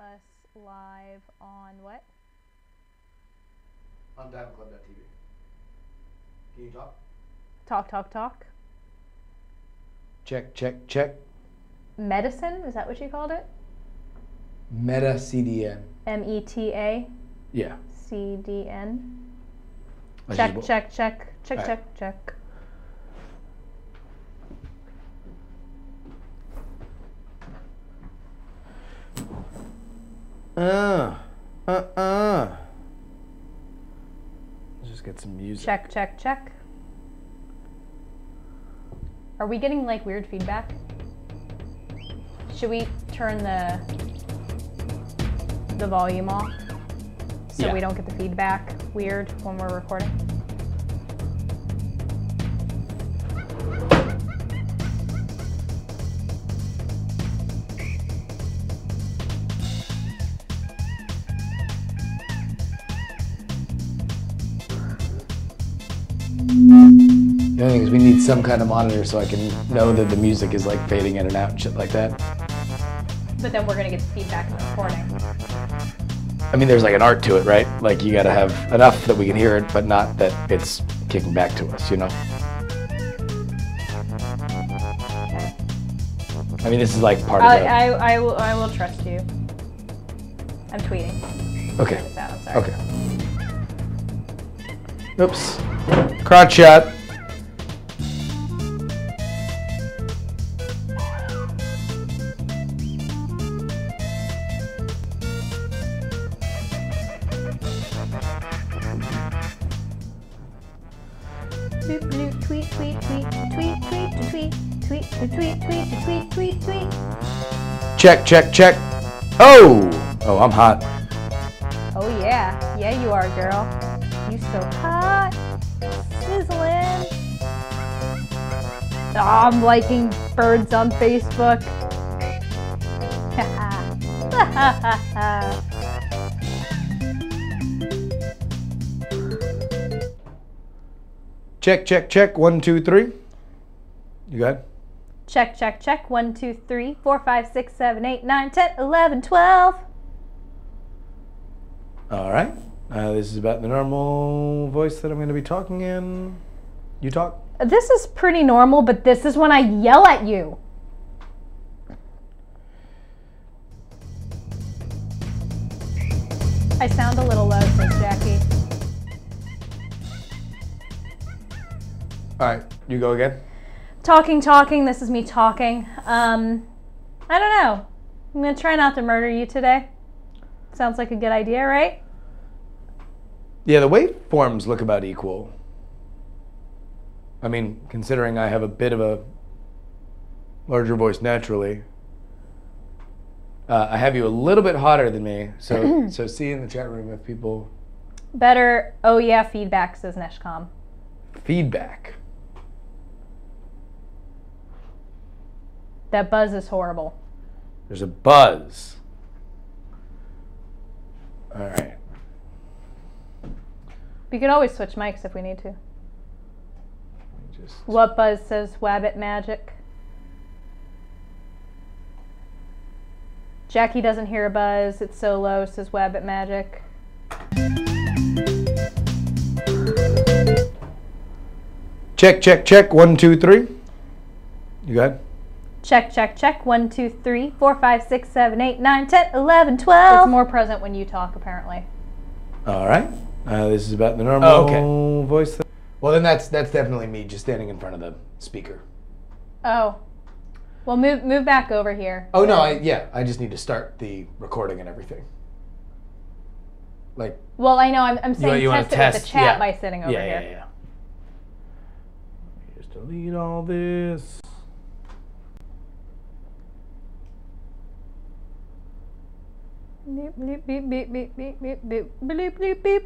us live on what? On diamondclub.tv. Can you talk? Talk. Check. Medicine? Is that what you called it? Meta CDN. META? Yeah. CDN? Check. Check. Let's just get some music. Check. Are we getting like weird feedback? Should we turn the volume off so we don't get the feedback weird when we're recording? The only thing is we need some kind of monitor so I can know that the music is like fading in and out and shit like that. But then we're gonna get the feedback in the recording. I mean, there's like an art to it, right? Like you gotta have enough that we can hear it, but not that it's kicking back to us, you know? Okay. I mean, this is like part of it. I will trust you. I'm tweeting. Okay. I'm sorry. Okay. Oops. Crotch shot. Tweet. Check. Oh, I'm hot. Oh yeah, you are, girl. You so hot, sizzling. Oh, I'm liking birds on Facebook. Check. 1, 2, 3. You got it? Check. 1, 2, 3, 4, 5, 6, 7, 8, 9, 10, 11, 12. All right. This is about the normal voice that I'm going to be talking in. You talk? This is pretty normal, but this is when I yell at you. I sound a little low, says Jackie. All right. You go again. Talking. This is me talking. I don't know. I'm going to try not to murder you today. Sounds like a good idea, right? Yeah, the waveforms look about equal. I mean, considering I have a bit of a larger voice naturally. I have you a little bit hotter than me, so see in the chat room if people... Better, oh yeah, feedback, says Neshcom. Feedback. That buzz is horrible. There's a buzz. All right. We could always switch mics if we need to. What buzz, says Wabbit Magic. Jackie doesn't hear a buzz. It's so low, says Wabbit Magic. Check. 1, 2, 3. You got it? Check. 1, 2, 3, 4, 5, 6, 7, 8, 9, 10, 11, 12. It's more present when you talk, apparently. All right. This is about the normal voice. Well, then that's definitely me just standing in front of the speaker. Oh. Well, move back over here. Oh, no, I just need to start the recording and everything. Like. Well, I know, I'm saying you test it with the chat by sitting over here. Yeah. Just delete all this. Beep beep beep beep beep beep beep beep beep beep beep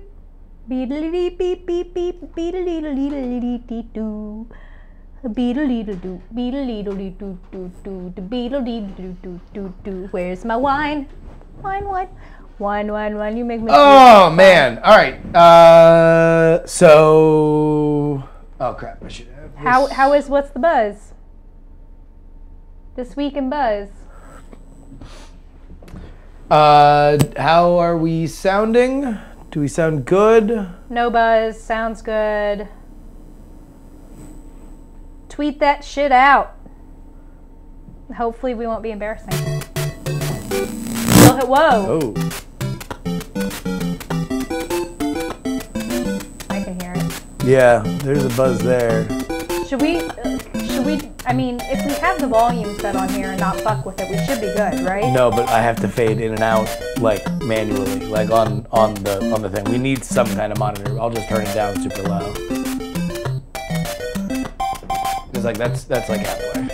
beep beep beep beep beep doo beedle. Where's my wine? Wine. You make me. Oh man! All right. So. Oh crap! I should have. This. What's the buzz? This week in buzz. How are we sounding? Do we sound good? No buzz. Sounds good. Tweet that shit out. Hopefully we won't be embarrassing. Whoa. Oh. I can hear it. Yeah, there's a buzz there. Should we, I mean, if we have the volume set on here and not fuck with it, we should be good, right? No, but I have to fade in and out, like, manually, like on the thing. We need some kind of monitor. I'll just turn it down super loud. It's like, that's like halfway.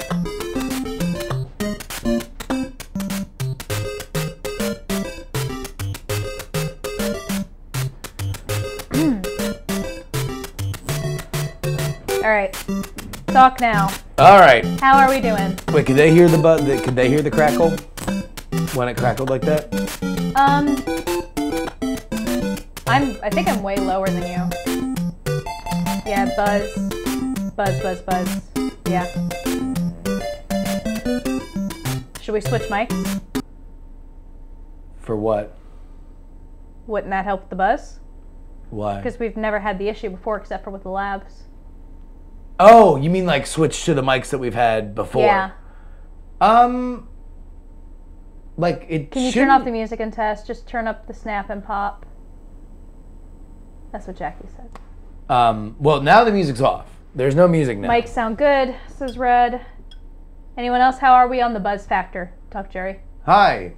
All right, talk now. All right. How are we doing? Wait, could they hear the buzz? Could they hear the crackle when it crackled like that? I think I'm way lower than you. Yeah, buzz. Yeah. Should we switch mics? For what? Wouldn't that help the buzz? Why? Because we've never had the issue before except for with the labs. Oh, you mean like switch to the mics that we've had before? Yeah. Like it. Can you turn off the music and test? Just turn up the snap and pop. That's what Jackie said. Well, now the music's off. There's no music now. Mics sound good, says Red. Anyone else? How are we on the buzz factor? Talk, Jerry. Hi.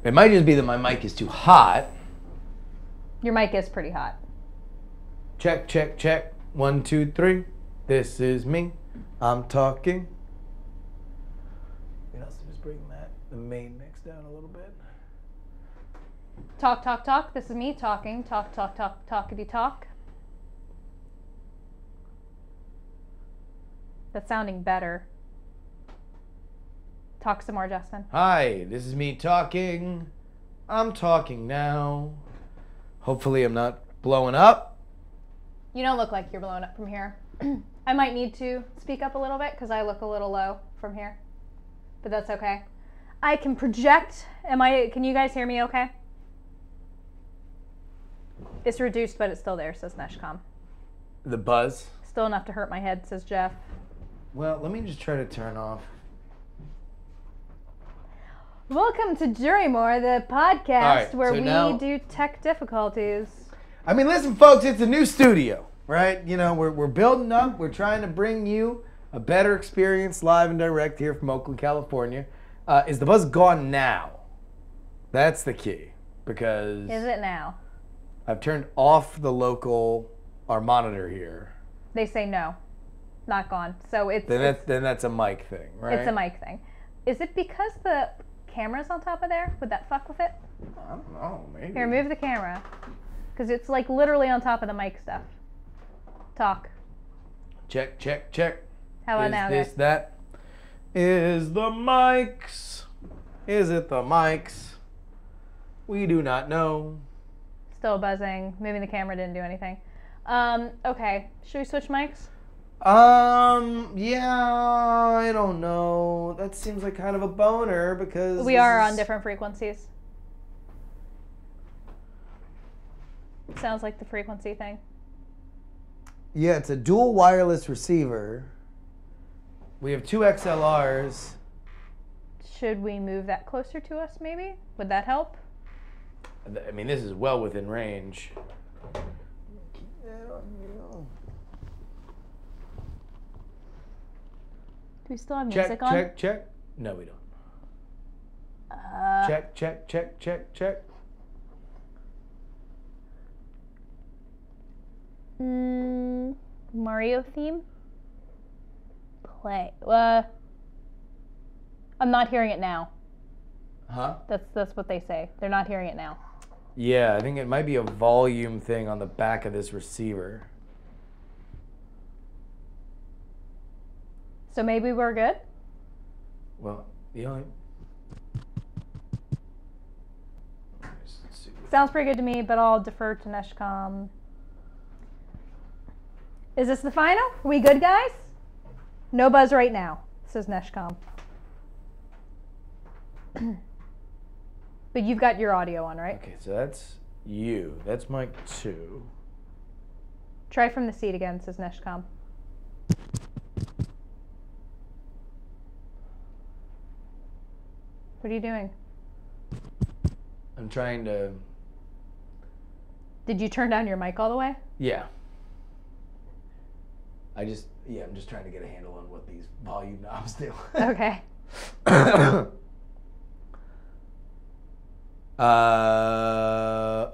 It might just be that my mic is too hot. Your mic is pretty hot. Check, check, check. 1, 2, 3. This is me. I'm talking. You know, so just bring the main mix down a little bit. Talk, talk, talk. This is me talking. Talk, talk, talk, talkity talk. That's sounding better. Talk some more, Justin. Hi, this is me talking. I'm talking now. Hopefully I'm not blowing up. You don't look like you're blowing up from here. I might need to speak up a little bit because I look a little low from here. But that's okay. I can project. Can you guys hear me okay? It's reduced, but it's still there, says Neshcom. The buzz? Still enough to hurt my head, says Jeff. Well, let me just try to turn off. Welcome to Jurymore, the podcast where we do tech difficulties. I mean, listen, folks, it's a new studio, right? You know, we're building up. We're trying to bring you a better experience live and direct here from Oakland, California. Is the buzz gone now? That's the key, because... Is it now? I've turned off our monitor here. They say no, not gone. So it's... Then that's a mic thing, right? It's a mic thing. Is it because the camera's on top of there? Would that fuck with it? I don't know, maybe. Here, move the camera. Because it's like literally on top of the mic stuff. Talk. Check, check, check. How about now, guys? That is the mics. Is it the mics? We do not know. Still buzzing. Moving the camera didn't do anything. Okay. Should we switch mics? Yeah, I don't know. That seems like kind of a boner because we are on different frequencies. Sounds like the frequency thing. Yeah, it's a dual wireless receiver. We have 2 XLRs. Should we move that closer to us, maybe? Would that help? I mean, this is well within range. Do we still have music on? Check, check. No, we don't. Check, check, check, check, check. Mario theme? Play. I'm not hearing it now. Huh? That's what they say. They're not hearing it now. Yeah, I think it might be a volume thing on the back of this receiver. So maybe we're good? Well, the only... Sounds pretty good to me, but I'll defer to Neshcom. Is this the final? Are we good, guys? No buzz right now, says Neshcom. But you've got your audio on, right? Okay, so that's you. That's mic 2. Try from the seat again, says Neshcom. What are you doing? I'm trying to... Did you turn down your mic all the way? Yeah. I'm just trying to get a handle on what these volume knobs do. Okay.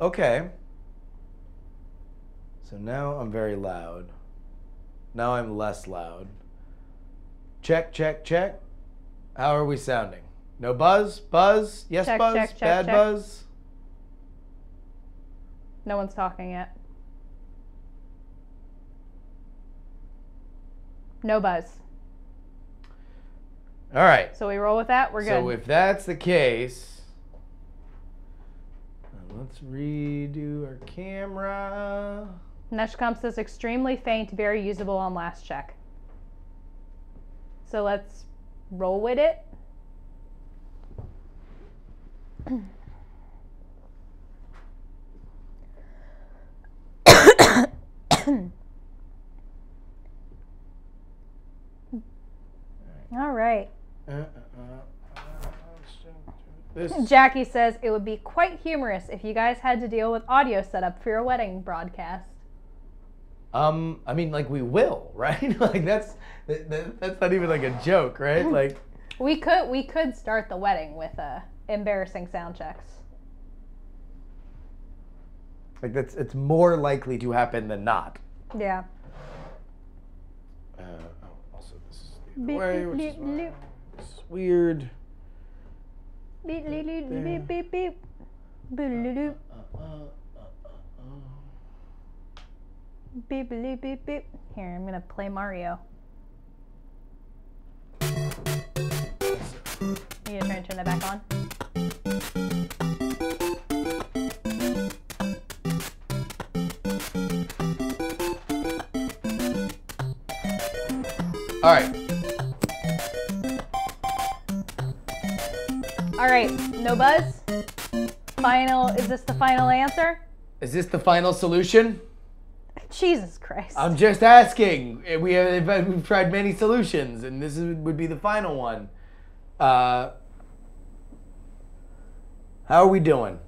Okay. So now I'm very loud. Now I'm less loud. Check, check, check. How are we sounding? No buzz? Buzz? Yes, Check, buzz? check, check, Bad check. buzz? No one's talking yet. No buzz. All right. So we roll with that? We're good. So if that's the case, let's redo our camera. Neshcom says extremely faint, very usable on last check. So let's roll with it. All right. This. Jackie says it would be quite humorous if you guys had to deal with audio setup for your wedding broadcast. I mean, like, we will, right? Like, that's not even like a joke, right? Like, we could start the wedding with embarrassing sound checks. like it's more likely to happen than not. Yeah. Also, this is the other way, which is why it's weird. Beep, beep, beep, beep, beep, beep. Boop, beep, beep, beep, beep. Here, I'm gonna play Mario. You gonna try and turn that back on? All right. All right, no buzz. Final. Is this the final answer? Is this the final solution? Jesus Christ. I'm just asking. We've tried many solutions, and would be the final one. How are we doing?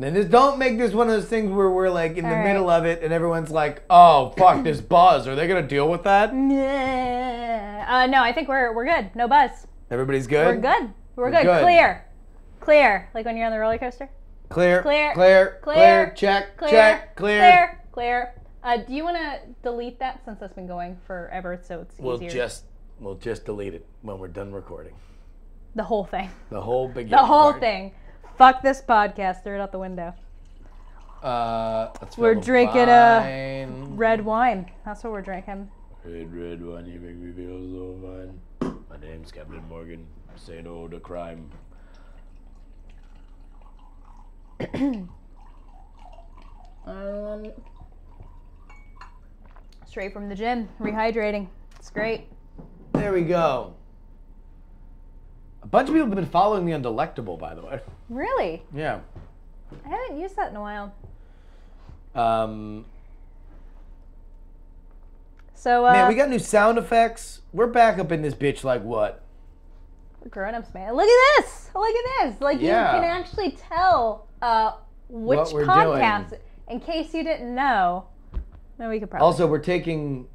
And just don't make this one of those things where we're like in the middle of it, and everyone's like, "Oh, fuck this buzz. Are they gonna deal with that?" No, I think we're good. No buzz. Everybody's good. We're good. We're good. Clear. Like when you're on the roller coaster. Clear. Clear. Clear. Clear. Clear. Check. Clear. Check. Clear. Clear. Do you want to delete that since that's been going forever, so it's easier? We'll just delete it when we're done recording. The whole thing. The whole beginning. The whole part. thing. Fuck this podcast. Throw it out the window. Let's We're fill the drinking wine. red wine. That's what we're drinking. Red wine, you make me feel so fine. My name's Captain Morgan. Say no to crime. Straight from the gym, rehydrating. It's great. There we go. A bunch of people have been following me on Delectable, by the way. Really? Yeah. I haven't used that in a while. So, man, we got new sound effects. We're back up in this bitch like what? We're grown-ups, man. Look at this! Look at this! Like, Yeah. you can actually tell which What we're podcast, doing. in case you didn't know. No, we could probably. Also, we're taking,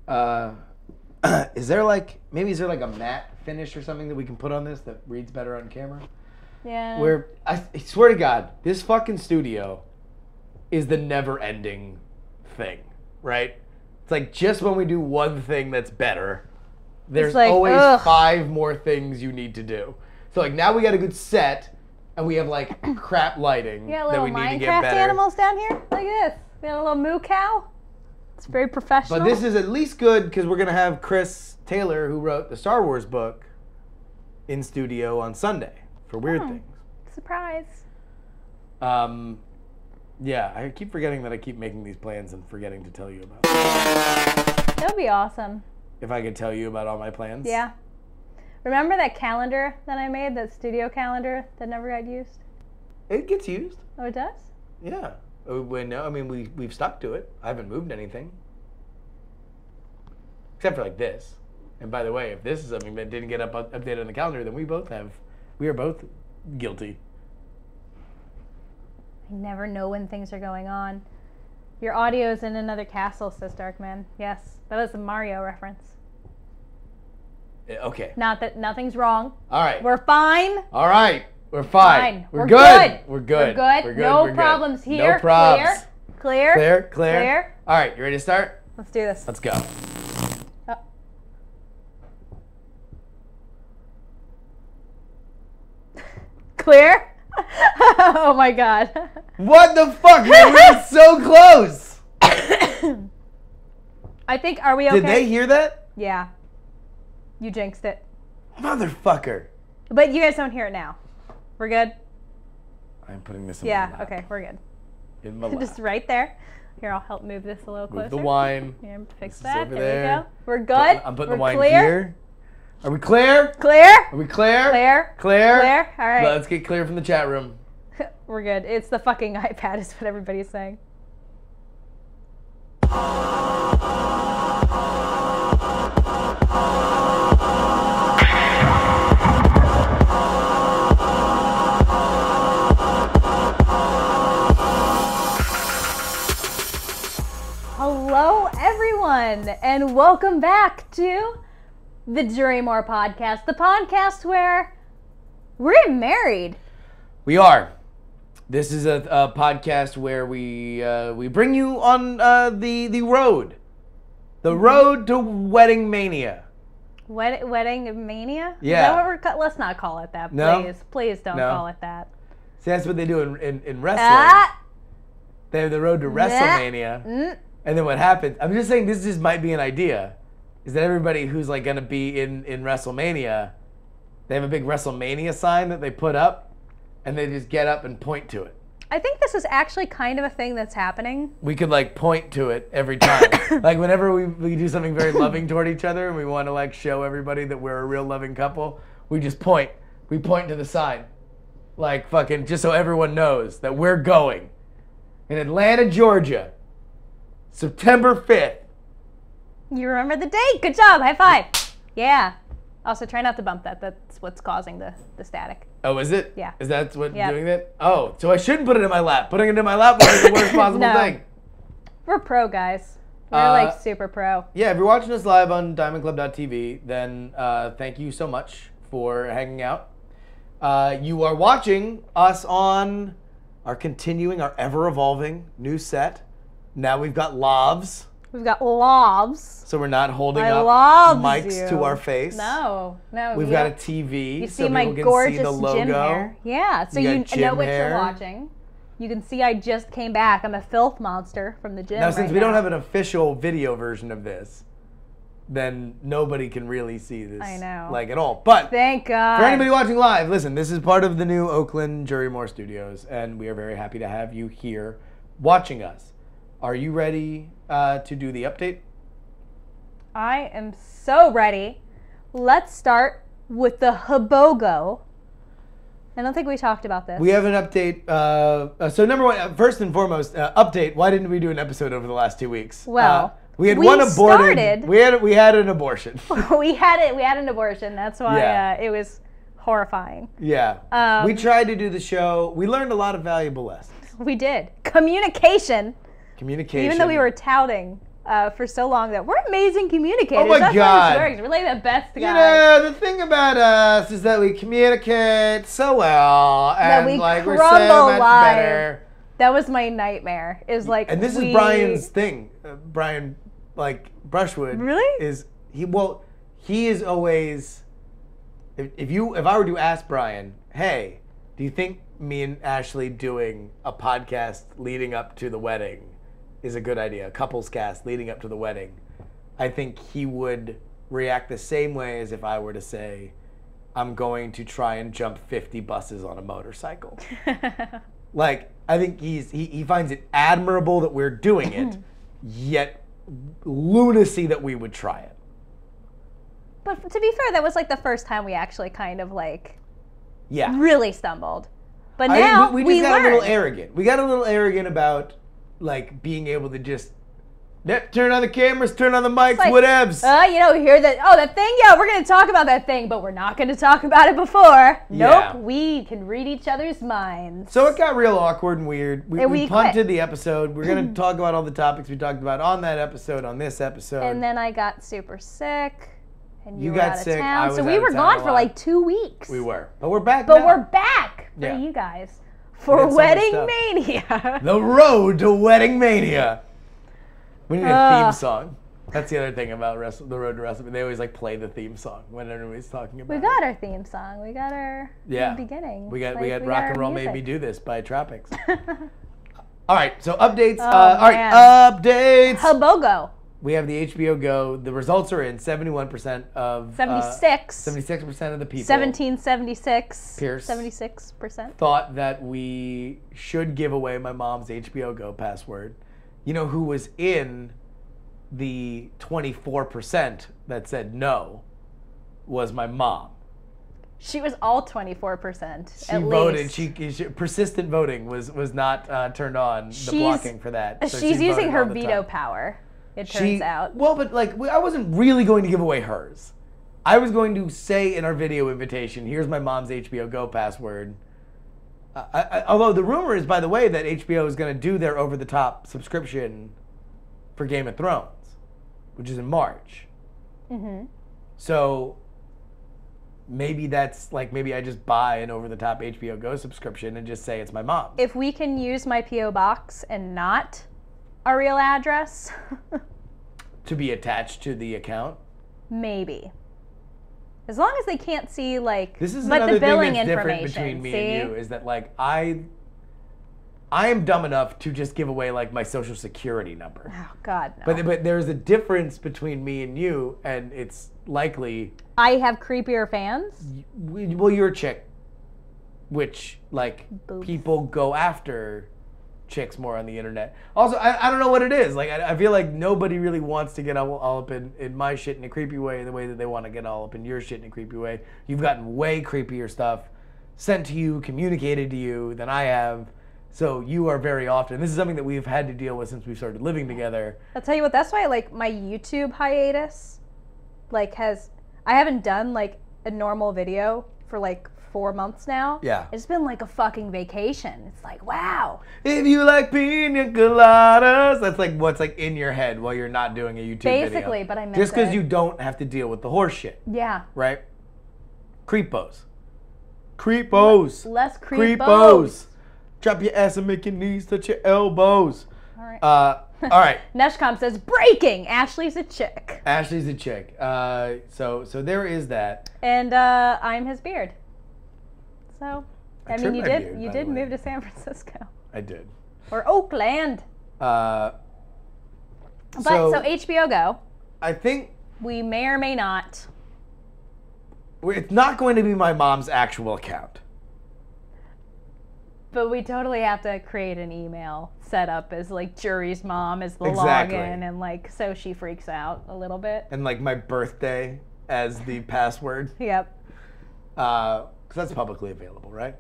is there like a matte finish or something that we can put on this that reads better on camera? Yeah. I swear to God, this fucking studio is the never-ending thing, right? It's like just when we do one thing that's better, there's like, always ugh. 5 more things you need to do. So like now we got a good set, and we have like crap lighting You got that little we need to get Minecraft better. animals down here? Look at this. We got a little moo cow. It's very professional. But this is at least good because we're gonna have Chris Taylor, who wrote the Star Wars book, in studio on Sunday for Weird Things. Surprise. Yeah, I keep forgetting that I keep making these plans and forgetting to tell you about them. That would be awesome. If I could tell you about all my plans. Yeah. Remember that calendar that I made, that studio calendar that never got used? It gets used. Oh, it does? Yeah. We've stuck to it. I haven't moved anything. Except for like this. And by the way, if this is something that didn't get updated on the calendar, then we are both guilty. I never know when things are going on. Your audio's in another castle, says Darkman. Yes, that was a Mario reference. Okay. Not that nothing's wrong. All right. We're fine. All right. We're fine. We're good. We're good. We're good. No We're problems good. here. No problems. Clear. All right. You ready to start? Let's do this. Let's go. Oh. Clear? Oh my god. What the fuck, man? We're so close. I think, are we okay? Did they hear that? Yeah. You jinxed it. Motherfucker. But you guys don't hear it now. We're good? I'm putting this in my lap. Okay, we're good. In my lap. Just right there. Here, I'll help move this a little closer. Move the wine. Here, fix This is that. over There we there. go. We're good. I'm putting we're the wine clear. here. Are we clear? Clear? Are we clear? Clear. Clear? Clear. All right. Let's get clear from the chat room. We're good. It's the fucking iPad is what everybody's saying. Hello, everyone, and welcome back to the Jurymore podcast, the podcast where we're getting married. We are. This is a podcast where we bring you on the road. The road to wedding mania. Wedding mania? Yeah. Is that what we're let's not call it that, please. No? Please don't No. call it that. See, that's what they do in wrestling. They have the road to WrestleMania. Mm. And then what happens, I'm just saying this just might be an idea, is that everybody who's like going to be in WrestleMania, they have a big WrestleMania sign that they put up, and they just get up and point to it. I think this is actually kind of a thing that's happening. We could like point to it every time. Like whenever we do something very loving toward each other and we want to like show everybody that we're a real loving couple, we just point. We point to the sign. Like fucking just so everyone knows that we're going. In Atlanta, Georgia. September 5th. You remember the date. Good job. High five. Yeah. Also, try not to bump that. That's what's causing the static. Oh, is it? Yeah. Is that what's Yep. doing it? Oh, so I shouldn't put it in my lap. Putting it in my lap was the worst possible No. thing. We're pro, guys. We're like super pro. Yeah, if you're watching us live on diamondclub.tv, then thank you so much for hanging out. You are watching us on our ever-evolving new set. Now we've got lavs, We've got lobs. so we're not holding I up love mics you. to our face. No. We've got a TV, You so see my people can gorgeous see the logo. gym hair. Yeah, so You you got gym know what hair. you're watching. You can see I just came back. I'm a filth monster from the gym. Now, since right we don't now. have an official video version of this, then nobody can really see this I know. like at all. But Thank God. for anybody watching live, listen, this is part of the new Oakland Jurymore Studios, and we are very happy to have you here watching us. Are you ready to do the update? I am so ready. Let's start with the Habogo. I don't think we talked about this. We have an update. So number one, first and foremost, update. Why didn't we do an episode over the last 2 weeks? Well, we had we one aborted. started- We had an abortion. we had an abortion. That's why Yeah. it was horrifying. Yeah. We tried to do the show. We learned a lot of valuable lessons. We did. Communication. Communication. Even though we were touting for so long that we're amazing communicators. Oh my That's God. how this works. We're like the best guys. You know, the thing about us is that we communicate so well, and we like we're crumble so much live. better. That was my nightmare. Is like, And this is Brian's thing. Brian, like Brushwood, Really? is he? Well, he is always. If I were to ask Brian, hey, do you think me and Ashley doing a podcast leading up to the wedding is a good idea? A couples cast leading up to the wedding. I think he would react the same way as if I were to say, I'm going to try and jump 50 buses on a motorcycle. Like, I think he finds it admirable that we're doing it, yet lunacy that we would try it. But to be fair, that was like the first time we actually kind of like Yeah. really stumbled. But now we just got learned. a little arrogant. We got a little arrogant about like being able to just turn on the cameras, turn on the mics, like, whatevs. You know, hear that? Oh, that thing. Yeah, we're gonna talk about that thing, but we're not gonna talk about it before. Yeah. Nope, we can read each other's minds. So it got real awkward and weird. We we punted quit. the episode. We're gonna talk about all the topics we talked about on that episode, on this episode. And then I got super sick, and you were got out of sick, town. I was So out we of were town gone a for lot. like 2 weeks. We were, but we're back. But now. we're back for Yeah. you guys We for did so much Wedding stuff. Mania. The road to Wedding Mania. We need a theme song. That's the other thing about the road to WrestleMania. They always like play the theme song when everybody's talking about We it. got our theme song. We got our beginning. We got Like, Rock our and Roll Made music. Me Do This by Tropics. All right, so updates. Oh, All right, man. updates. Hobogo. We have the HBO Go. The results are in. 71% of 76. 76% of the people 1776. Pierce. 76%. thought that we should give away my mom's HBO Go password. You know who was in the 24% that said no was my mom. She was all 24%. She at voted. least. She persistent voting was not turned on. The blocking for that. So she's she using voted her all the veto time. power. It turns out. Well, but like I wasn't really going to give away hers. I was going to say in our video invitation, "Here's my mom's HBO Go password." Although the rumor is, by the way, that HBO is going to do their over-the-top subscription for Game of Thrones, which is in March. Mm-hmm. So maybe that's like maybe I just buy an over-the-top HBO Go subscription and just say it's my mom's. If we can use my P.O. box and not our real address, To be attached to the account. maybe. As long as they can't see like This is but another the billing thing that's different information. between me see? and you is that like I am dumb enough to just give away like my social security number. Oh God, no. But there's a difference between me and you, and it's likely. I have creepier fans. Well, you're a chick, which like Boobs. people go after chicks more on the internet. Also, I don't know what it is. Like I feel like nobody really wants to get all up in my shit in a creepy way, the way that they want to get all up in your shit in a creepy way. You've gotten way creepier stuff sent to you, communicated to you than I have. So you are very often. This is something that we've had to deal with since we started living together. I'll tell you what. That's why like my YouTube hiatus, like I haven't done like a normal video for like 4 months now. Yeah. It's been like a fucking vacation. It's like, wow. If you like pina coladas, that's like what's like in your head while you're not doing a YouTube video. Basically, but I miss just because it. you don't have to deal with the horse shit, Yeah. right? Creepos. Creepos. Less creepos. Drop your ass and make your knees touch your elbows. All right. All right. Neshcom says, breaking! Ashley's a chick. Ashley's a chick. So there is that. And I'm his beard. So, I mean, trimmed you my did beard, you by did the way. move to San Francisco. I did. Or Oakland. So So HBO Go, I think we may or may not. it's not going to be my mom's actual account. But we totally have to create an email set up as like Jury's mom as the Exactly. login, and like so she freaks out a little bit. And like my birthday as the password. Yep. Because that's publicly available, right?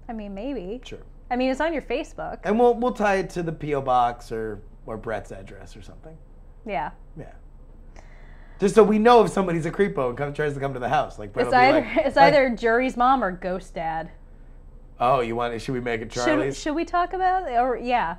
I mean, maybe. Sure. I mean, it's on your Facebook. And we'll tie it to the P.O. box or Brett's address or something. Yeah. Yeah. Just so we know if somebody's a creepo and tries to come to the house. Like Brett It's will be either like, it's either Jury's mom or Ghost Dad. Oh, should we make it Charlie's? Should we talk about it? Or yeah.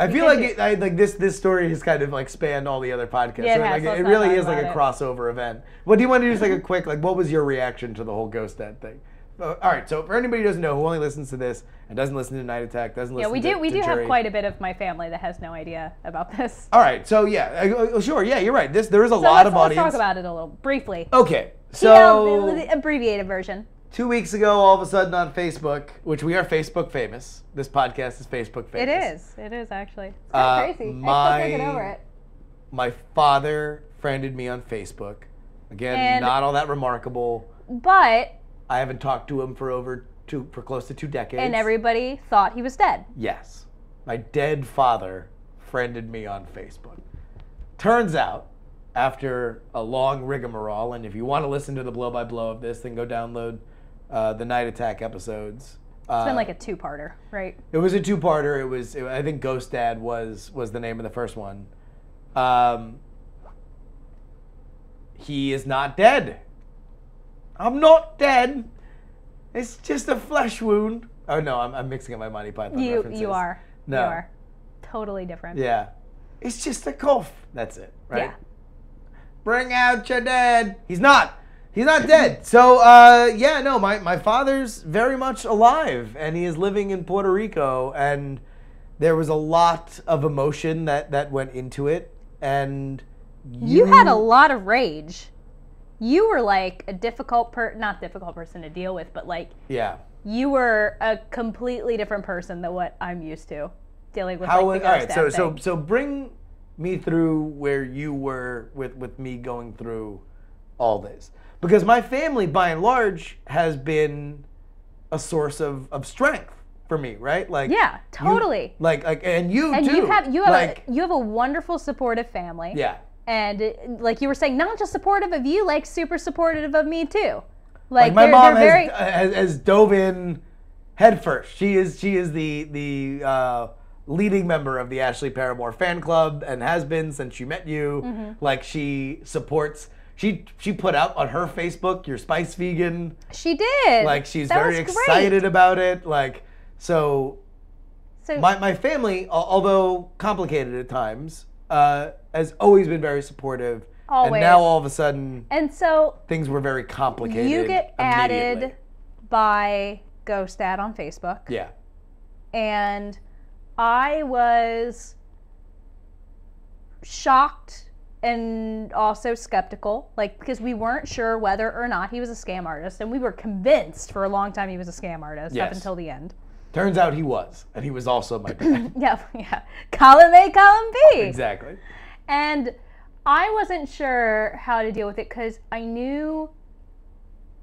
I feel can like this story has kind of like spanned all the other podcasts. Yeah, it So, has. like, Let's it not really talk is like a about it. crossover event. What do you want to do? Just like a quick what was your reaction to the whole Ghost Dad thing? All right, so for anybody who doesn't know, who only listens to this and doesn't listen to Night Attack, doesn't Yeah, listen we to do have Jury. quite a bit of my family that has no idea about this. All right, so yeah, sure, yeah, you're right. There is a So lot let's of audience. talk about it a little briefly. Okay, So so the abbreviated version. 2 weeks ago, all of a sudden on Facebook, which we are Facebook famous. This podcast is Facebook famous. It is actually. It's kind of crazy. I still can't get over it. My father friended me on Facebook. Again, And- not all that remarkable. But I haven't talked to him for close to 2 decades. and everybody thought he was dead. Yes. My dead father friended me on Facebook. Turns out, after a long rigmarole, and if you want to listen to the blow-by-blow of this, then go download the Night Attack episodes. It's been like a two-parter, right? It was a two-parter. I think Ghost Dad was the name of the first one. He is not dead. I'm not dead. It's just a flesh wound. Oh no, I'm mixing up my Monty Python references. You are. No. You are. Totally different. Yeah. It's just a cough. That's it, right? Yeah. Bring out your dad. He's not dead. So, my father's very much alive, and he is living in Puerto Rico, and there was a lot of emotion that went into it, and you had a lot of rage. You were like a not difficult person to deal with, but like, yeah, you were a completely different person than what I'm used to dealing with. All right, so bring me through where you were with me going through all this, because my family, by and large, has been a source of strength for me, right? Like, yeah, totally. And you and too. you have a wonderful, supportive family. Yeah. And like you were saying, not just supportive of you, like super supportive of me too. Like my mom has dove in head first. She is the leading member of the Ashley Paramore fan club and has been since she met you. Mm-hmm. Like, she supports. She put out on her Facebook, "You're Spice Vegan." She did. Like, she's very excited about it. Like, so my family, although complicated at times, has always been very supportive. Always. And now all of a sudden, and so things were very complicated. You get added by Ghost Dad on Facebook. Yeah. And I was shocked and also skeptical, like, because we weren't sure whether or not he was a scam artist, and we were convinced for a long time he was a scam artist up until the end. Turns out he was, and he was also my dad. Yeah. Column A, column B. Exactly. And I wasn't sure how to deal with it because I knew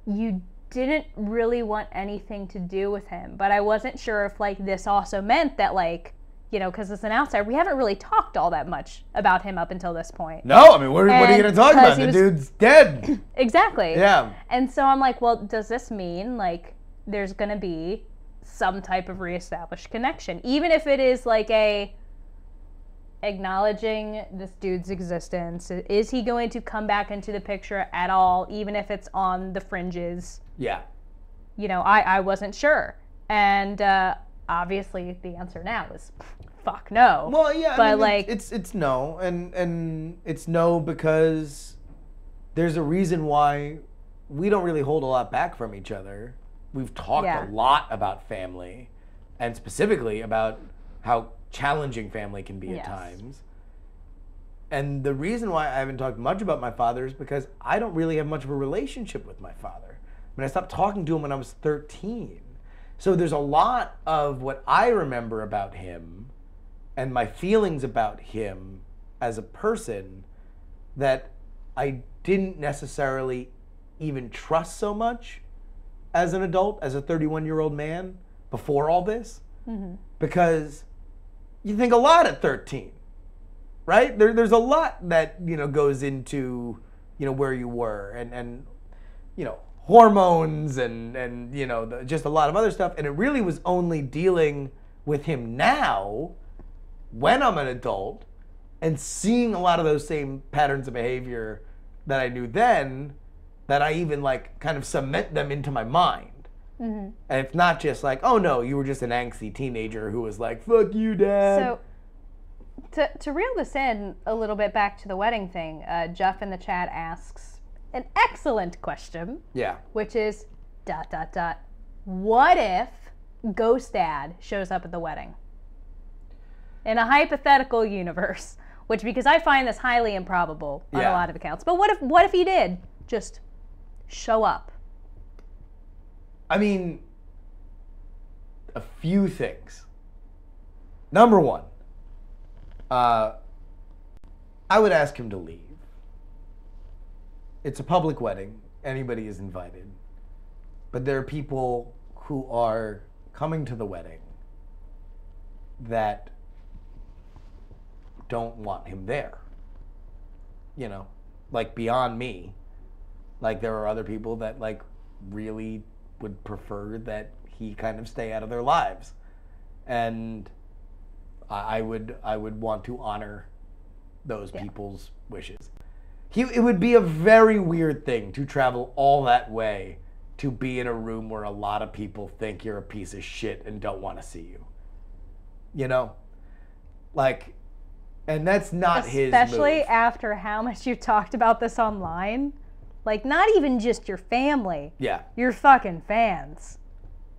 you didn't really want anything to do with him, but I wasn't sure if like this also meant that, like, you know, because as an outsider, we haven't really talked all that much about him up until this point. No, I mean, what are you going to talk about? The dude's dead. Exactly. Yeah. And so I'm like, well, does this mean like there's going to be some type of reestablished connection, even if it is like acknowledging this dude's existence? Is he going to come back into the picture at all, even if it's on the fringes? Yeah. You know, I wasn't sure. And obviously the answer now is fuck no. Well, yeah, but I mean, like it's no, and it's no because there's a reason why we don't really hold a lot back from each other. We've talked a lot about family, and specifically about how challenging family can be at times. And the reason why I haven't talked much about my father is because I don't really have much of a relationship with my father. I mean, I stopped talking to him when I was 13. So there's a lot of what I remember about him and my feelings about him as a person that I didn't necessarily even trust so much as an adult, as a 31-year-old man, before all this. Mm-hmm. Because you think a lot at 13, right? There's a lot that, you know, goes into, you know, where you were and you know, hormones and you know, just a lot of other stuff. And it really was only dealing with him now, when I'm an adult, and seeing a lot of those same patterns of behavior that I knew then, that I even like kind of cement them into my mind. Mm-hmm. And it's not just like, oh no, you were just an angsty teenager who was like, fuck you, Dad. So to reel this in a little bit back to the wedding thing, Jeff in the chat asks an excellent question. Yeah. Which is, ... What if Ghost Dad shows up at the wedding? In a hypothetical universe, which, because I find this highly improbable on a lot of accounts. But what if he did just show up? I mean, a few things. Number one, I would ask him to leave. It's a public wedding. Anybody is invited. But there are people who are coming to the wedding that don't want him there. You know, like beyond me. Like there are other people that like really would prefer that he kind of stay out of their lives, and I would want to honor those people's wishes. It would be a very weird thing to travel all that way to be in a room where a lot of people think you're a piece of shit and don't want to see you. You know? Like, and that's not his move. Especially after how much you talked about this online. Like, not even just your family. Yeah. Your fucking fans.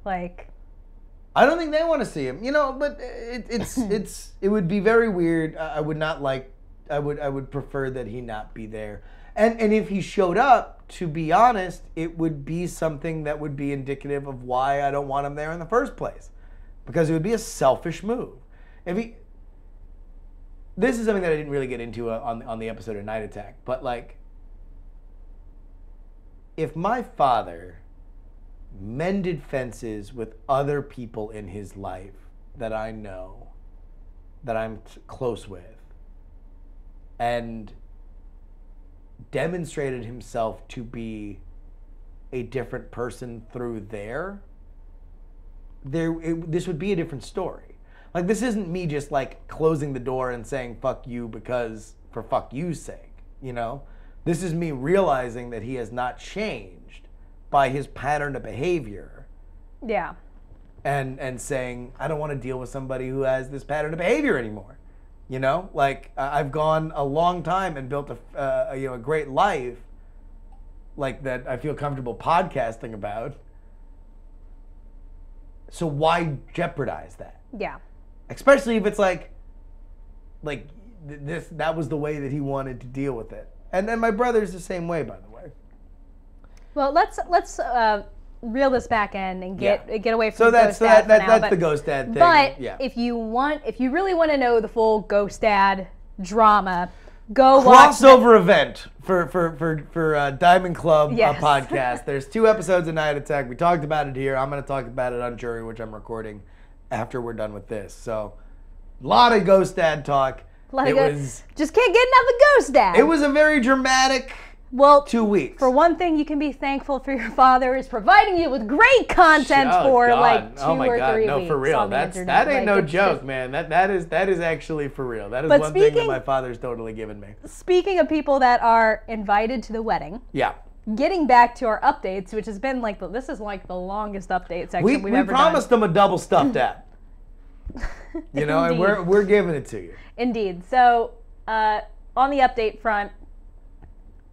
Like, I don't think they want to see him, you know, but it would be very weird. I would not like, I would prefer that he not be there. And if he showed up, to be honest, it would be something that would be indicative of why I don't want him there in the first place. Because it would be a selfish move. This is something that I didn't really get into on the episode of Night Attack, but like, if my father mended fences with other people in his life that I know, that I'm close with, and demonstrated himself to be a different person through this would be a different story. Like, this isn't me just like closing the door and saying fuck you for fuck you's sake, you know? This is me realizing that he has not changed by his pattern of behavior. yeah. And saying, I don't want to deal with somebody who has this pattern of behavior anymore. You know, like I've gone a long time and built a great life, like that I feel comfortable podcasting about. So why jeopardize that? Yeah. Especially if it's like that was the way that he wanted to deal with it. And then my brother's the same way, by the way. Well, let's reel this back in and get away from that's the Ghost Dad thing. But if you really want to know the full Ghost Dad drama, go watch crossover event for Diamond Club podcast. There's 2 episodes of Night Attack. We talked about it here. I'm going to talk about it on Jury, which I'm recording after we're done with this. So, a lot of Ghost Dad talk. Just can't get enough of Ghost Dad. It was a very dramatic 2 weeks. For one thing, you can be thankful for your father is providing you with great content for like 2 or 3 weeks. No, for real. That ain't no joke, man. That is actually for real. That is one thing that my father's totally given me. Speaking of people that are invited to the wedding. Yeah. Getting back to our updates, which has been like this is like the longest update section we've ever done. We promised them a double stuffed app. You know, and we're giving it to you. Indeed. So on the update front,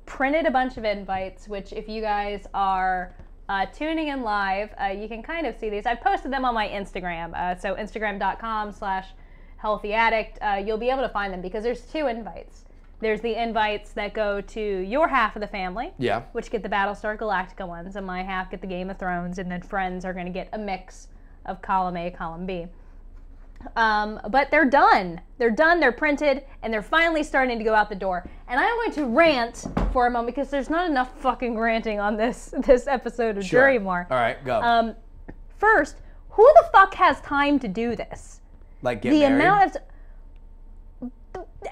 printed a bunch of invites, which if you guys are tuning in live, you can kind of see these. I've posted them on my Instagram. So Instagram.com/healthyaddict. You'll be able to find them because there's 2 invites. There's the invites that go to your half of the family, which get the Battlestar Galactica ones, and my half get the Game of Thrones, and then friends are going to get a mix of column A, column B. But they're done. They're printed, and they're finally starting to go out the door. And I'm going to rant for a moment because there's not enough fucking ranting on this episode of Jurymore. All right, go. First, who the fuck has time to do this? Like get married? Amount of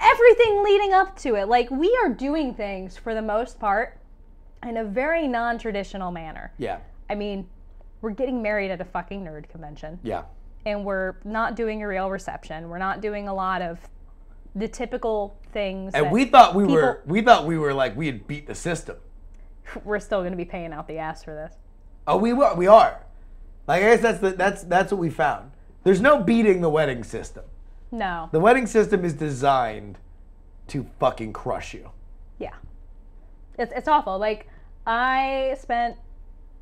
everything leading up to it. Like, we are doing things for the most part in a very non-traditional manner. Yeah. I mean, we're getting married at a fucking nerd convention. Yeah. And we're not doing a real reception. We're not doing a lot of the typical things. And we thought we were like we had beat the system. We're still going to be paying out the ass for this. Oh, we are. Like, I guess that's what we found. There's no beating the wedding system. No. The wedding system is designed to fucking crush you. Yeah. It's awful. Like, I spent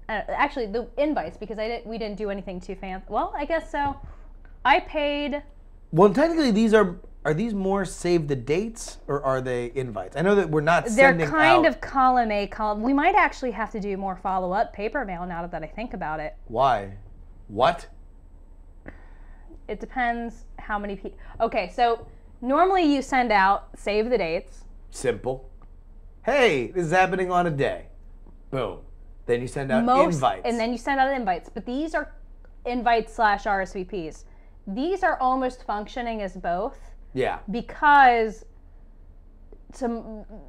actually the invites because we didn't do anything too fancy. Well, I guess so. I paid. Well, technically, are these more save the dates or are they invites? I know that we're not sending out. They're kind of column A, column. We might actually have to do more follow-up paper mail now that I think about it. Why? What? It depends how many people. Okay, so normally you send out save the dates. Simple. Hey, this is happening on a day. Boom. Then you send out invites. And then you send out invites. But these are invites / RSVPs. These are almost functioning as both. Yeah. Because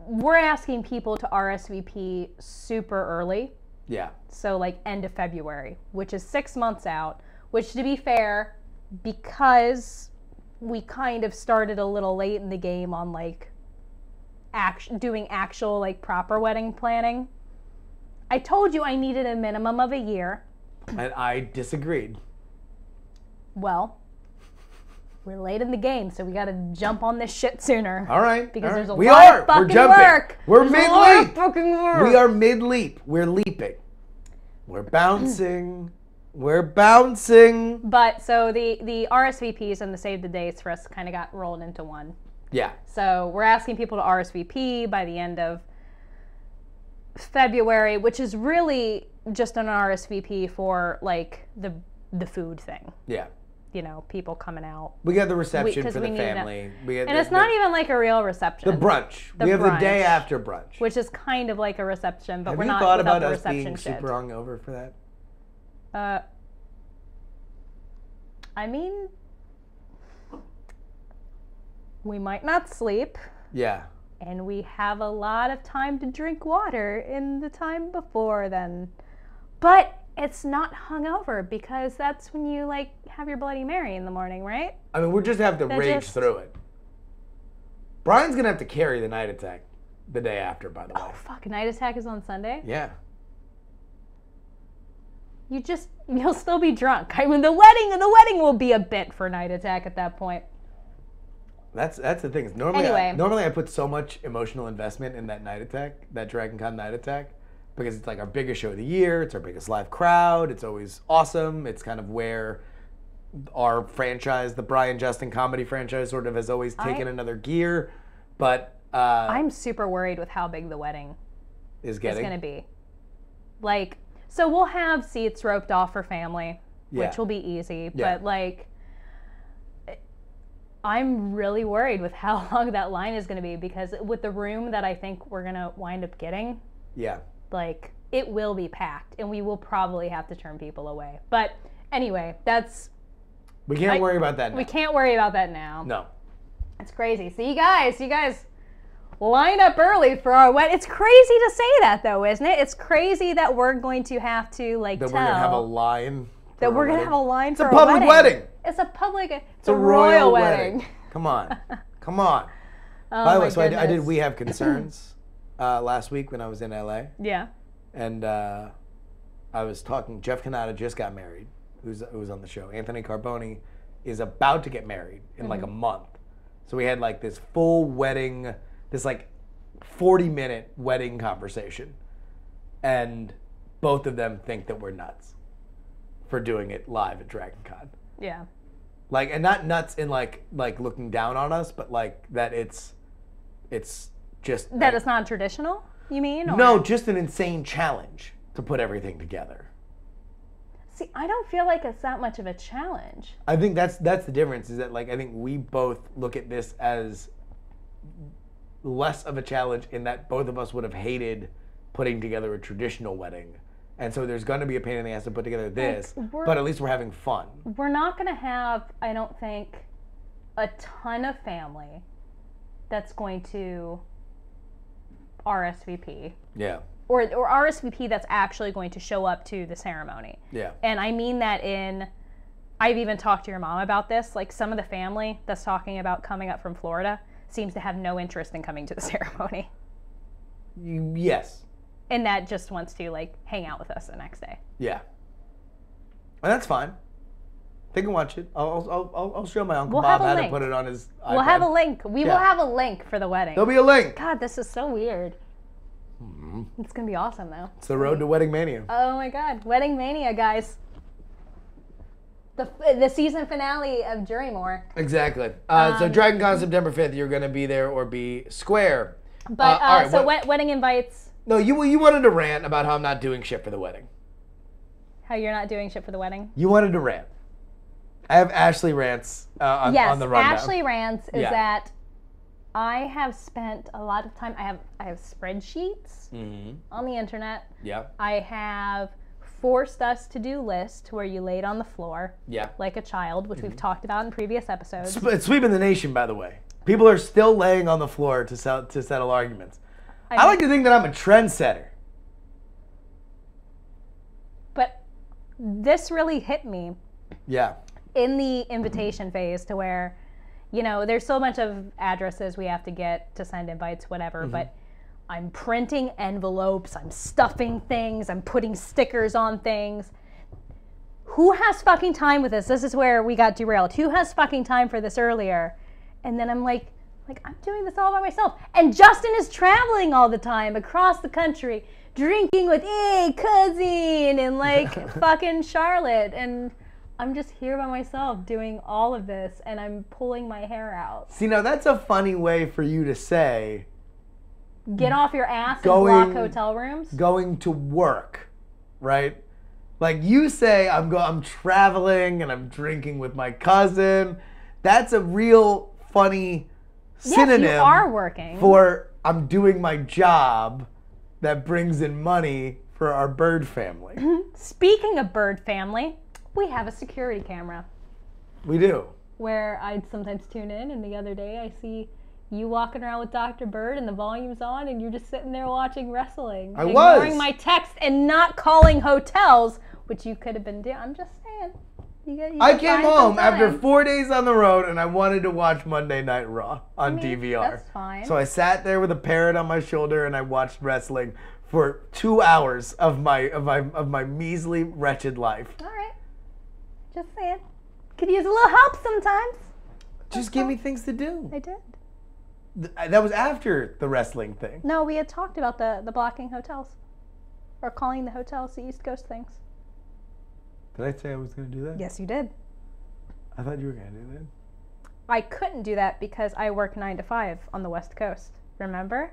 we're asking people to RSVP super early. Yeah. So like end of February, which is 6 months out, which to be fair, because we kind of started a little late in the game on like doing actual like proper wedding planning. I told you I needed a minimum of a year. And I disagreed. Well, we're late in the game, so we got to jump on this shit sooner. All right. Because there's a we lot are. of fucking We're jumping. work. We're There's a lot of mid-leap. fucking work. We are mid-leap. We're leaping. We're bouncing. We're bouncing. But so the RSVPs and the save the dates for us kind of got rolled into one. Yeah. So we're asking people to RSVP by the end of February, which is really just an RSVP for like the food thing. Yeah. You know, people coming out. We got the reception for the need family. And it's not even like a real reception. The brunch. We have the day after brunch. Which is kind of like a reception, but Have we're you not thought without about the us reception being shit. super hungover for that? I mean, we might not sleep. Yeah. And we have a lot of time to drink water in the time before then. But it's not hungover because that's when you like have your Bloody Mary in the morning, right? I mean, we'll just have to rage through it. Brian's going to have to carry the night attack the day after, by the way. Oh, fuck. Night attack is on Sunday? Yeah. You'll still be drunk. I mean, the wedding will be a bit for night attack at that point. That's the thing. Is normally, Anyway. normally I put so much emotional investment in that night attack, that Dragon Con night attack, because it's like our biggest show of the year. It's our biggest live crowd. It's always awesome. It's kind of where our franchise, the Brian Justin comedy franchise, sort of has always taken another gear. But I'm super worried with how big the wedding is going to be. Like, so we'll have seats roped off for family, which will be easy. Yeah. But like, I'm really worried with how long that line is going to be because with the room that I think we're going to wind up getting, like it will be packed and we will probably have to turn people away. But anyway, we can't worry about that now. We can't worry about that now. No. It's crazy. So you guys line up early for our wedding. It's crazy to say that though, isn't it? It's crazy that we're going to have to like That we're going to have a line. That we're going to have a line for a public wedding. It's a public. It's a a royal wedding. Come on. Come on. Oh, By the way, my so I did goodness. We Have Concerns last week when I was in LA. Yeah. And I was talking, Jeff Canada just got married, who's on the show. Anthony Carboni is about to get married in like a month. So we had like this full wedding, this like 40-minute wedding conversation. And both of them think that we're nuts for doing it live at Dragon Con. Yeah. Like, and not nuts in like looking down on us, but like that it's just That like, it's not traditional, you mean? Or? no, just an insane challenge to put everything together. See, I don't feel like it's that much of a challenge. I think that's the difference, is that like I think we both look at this as less of a challenge in that both of us would have hated putting together a traditional wedding. And so there's going to be a pain in the ass to put together this, but at least we're having fun. We're not going to have, I don't think, a ton of family that's going to RSVP. Yeah. Or RSVP that's actually going to show up to the ceremony. Yeah. And I mean that I've even talked to your mom about this. Like some of the family that's talking about coming up from Florida seems to have no interest in coming to the ceremony. Yes. And that just wants to like hang out with us the next day. Yeah. And that's fine. They can watch it. I'll show my Uncle Bob how to put it on his iPad. We'll have a link. We will have a link for the wedding. There'll be a link. God, this is so weird. It's going to be awesome, though. It's the road to Wedding Mania. Oh, my God. Wedding Mania, guys. The season finale of Jurymore. Exactly. So Dragon Con September 5th, you're going to be there or be square. But, all right, so wedding invites. No, you wanted to rant about how I'm not doing shit for the wedding. How you're not doing shit for the wedding? You wanted to rant. I have Ashley rants on the rundown. Ashley rants is that I have spent a lot of time. I have spreadsheets on the internet. Yeah. I have forced us to do list where you laid on the floor like a child, which we've talked about in previous episodes. It's sweeping the nation, by the way. People are still laying on the floor to settle arguments. I like to think that I'm a trendsetter. But this really hit me. Yeah. In the invitation phase to where, you know, there's so much of addresses we have to get to send invites, whatever, but I'm printing envelopes, I'm stuffing things, I'm putting stickers on things. Who has fucking time with this? This is where we got derailed. Who has fucking time for this earlier? And then I'm like I'm doing this all by myself. And Justin is traveling all the time across the country, drinking with, hey, cousin, and like fucking Charlotte. And I'm just here by myself doing all of this, and I'm pulling my hair out. See, now that's a funny way for you to say, get off your ass and block hotel rooms. Going to work, right? Like you say, I'm traveling and I'm drinking with my cousin. That's a real funny synonym. Yes, you are working. For I'm doing my job that brings in money for our bird family. Speaking of bird family, we have a security camera. We do. Where I'd sometimes tune in, and the other day I see you walking around with Dr. Bird and the volume's on, and you're just sitting there watching wrestling. I was. Ignoring my text and not calling hotels, which you could have been doing. I'm just saying. I came home after 4 days on the road, and I wanted to watch Monday Night Raw on DVR. That's fine. So I sat there with a parrot on my shoulder, and I watched wrestling for 2 hours of my measly, wretched life. All right. Just saying. Could use a little help sometimes. Just give me things to do. I did. That was after the wrestling thing. No, we had talked about the blocking hotels. Or calling the hotels the East Coast things. Did I say I was going to do that? Yes, you did. I thought you were going to do that. I couldn't do that because I work 9 to 5 on the West Coast. Remember?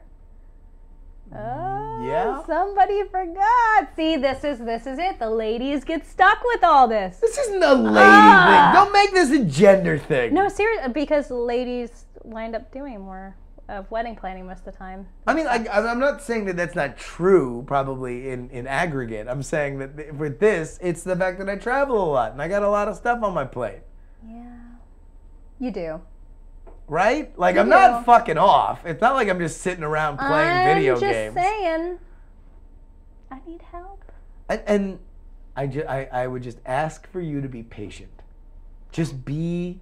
Oh, yeah. Somebody forgot. See, this is it. The ladies get stuck with all this. This isn't a lady thing. Don't make this a gender thing. No, seriously, because ladies wind up doing more of wedding planning most of the time. I mean, I'm not saying that that's not true, probably in aggregate. I'm saying that with this, it's the fact that I travel a lot and I got a lot of stuff on my plate. Yeah, you do. Right? Like, I'm not fucking off. It's not like I'm just sitting around playing video games. I'm just saying, I need help. And I would just ask for you to be patient. Just be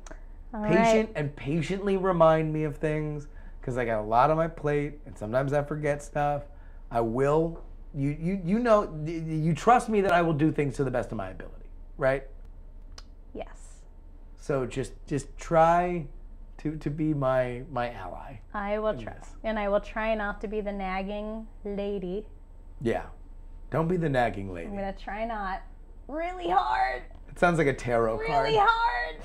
patient and patiently remind me of things. Because I got a lot on my plate, and sometimes I forget stuff. I will. You know, you trust me that I will do things to the best of my ability, right? Yes. So just try to be my ally. I will try, and I will try not to be the nagging lady. Yeah, don't be the nagging lady. I'm gonna try not. Really hard. It sounds like a tarot card. Really hard.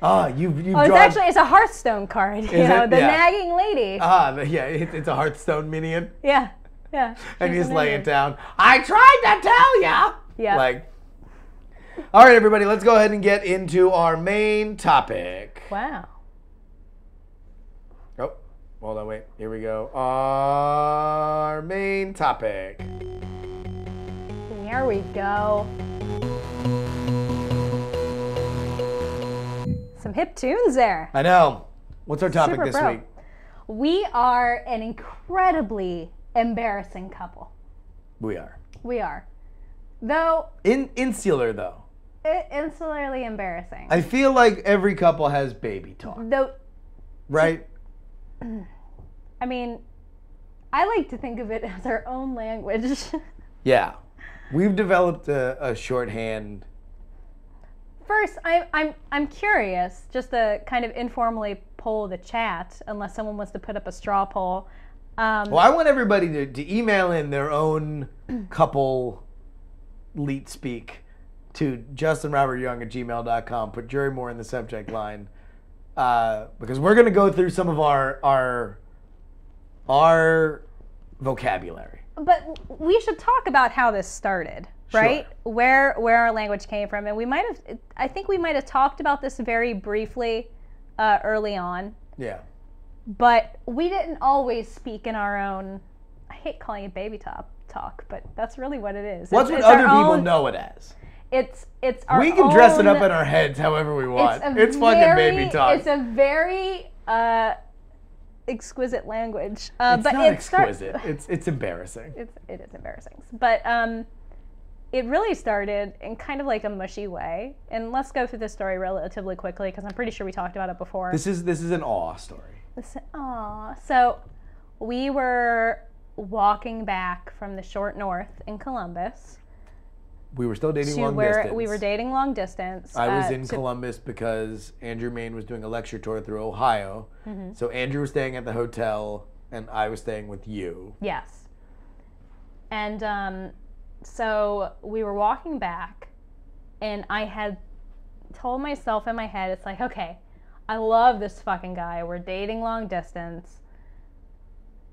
Ah, you've it's a Hearthstone card. You know, the nagging lady. Yeah, it's a Hearthstone minion. Yeah. And he's laying down. I tried to tell ya. Yeah. Like, all right, everybody, let's go ahead and get into our main topic. Wow. Oh, hold on, wait. Here we go. Our main topic. Here we go. Some hip tunes there. I know. What's our topic this week? We are an incredibly embarrassing couple. We are. We are. Though. Insular, though. Insularly embarrassing. I feel like every couple has baby talk. Though. Right? I mean, I like to think of it as our own language. Yeah. We've developed a shorthand. First, I'm curious, just to kind of informally poll the chat, unless someone wants to put up a straw poll. Well, I want everybody to email in their own couple leet speak to justinrobertyoung@gmail.com. Put Jurymore in the subject line, because we're going to go through some of our vocabulary. But we should talk about how this started. Right? Sure. Where our language came from. And I think we might have talked about this very briefly early on. Yeah. But we didn't always speak in our own, I hate calling it baby talk, but that's really what it is. What's what other people know it as? It's our We can dress it up in our heads however we want. It's fucking baby talk. It's a very exquisite language. It's but not exquisite. It's embarrassing. It is embarrassing. But it really started in kind of like a mushy way. And let's go through this story relatively quickly because I'm pretty sure we talked about it before. This is an awe story. So we were walking back from the short north in Columbus. We were still dating long distance. We were dating long distance. I was in Columbus because Andrew Main was doing a lecture tour through Ohio. Mm-hmm. So Andrew was staying at the hotel, and I was staying with you. Yes. And so we were walking back, and I had told myself in my head, it's like, okay, I love this fucking guy. We're dating long distance.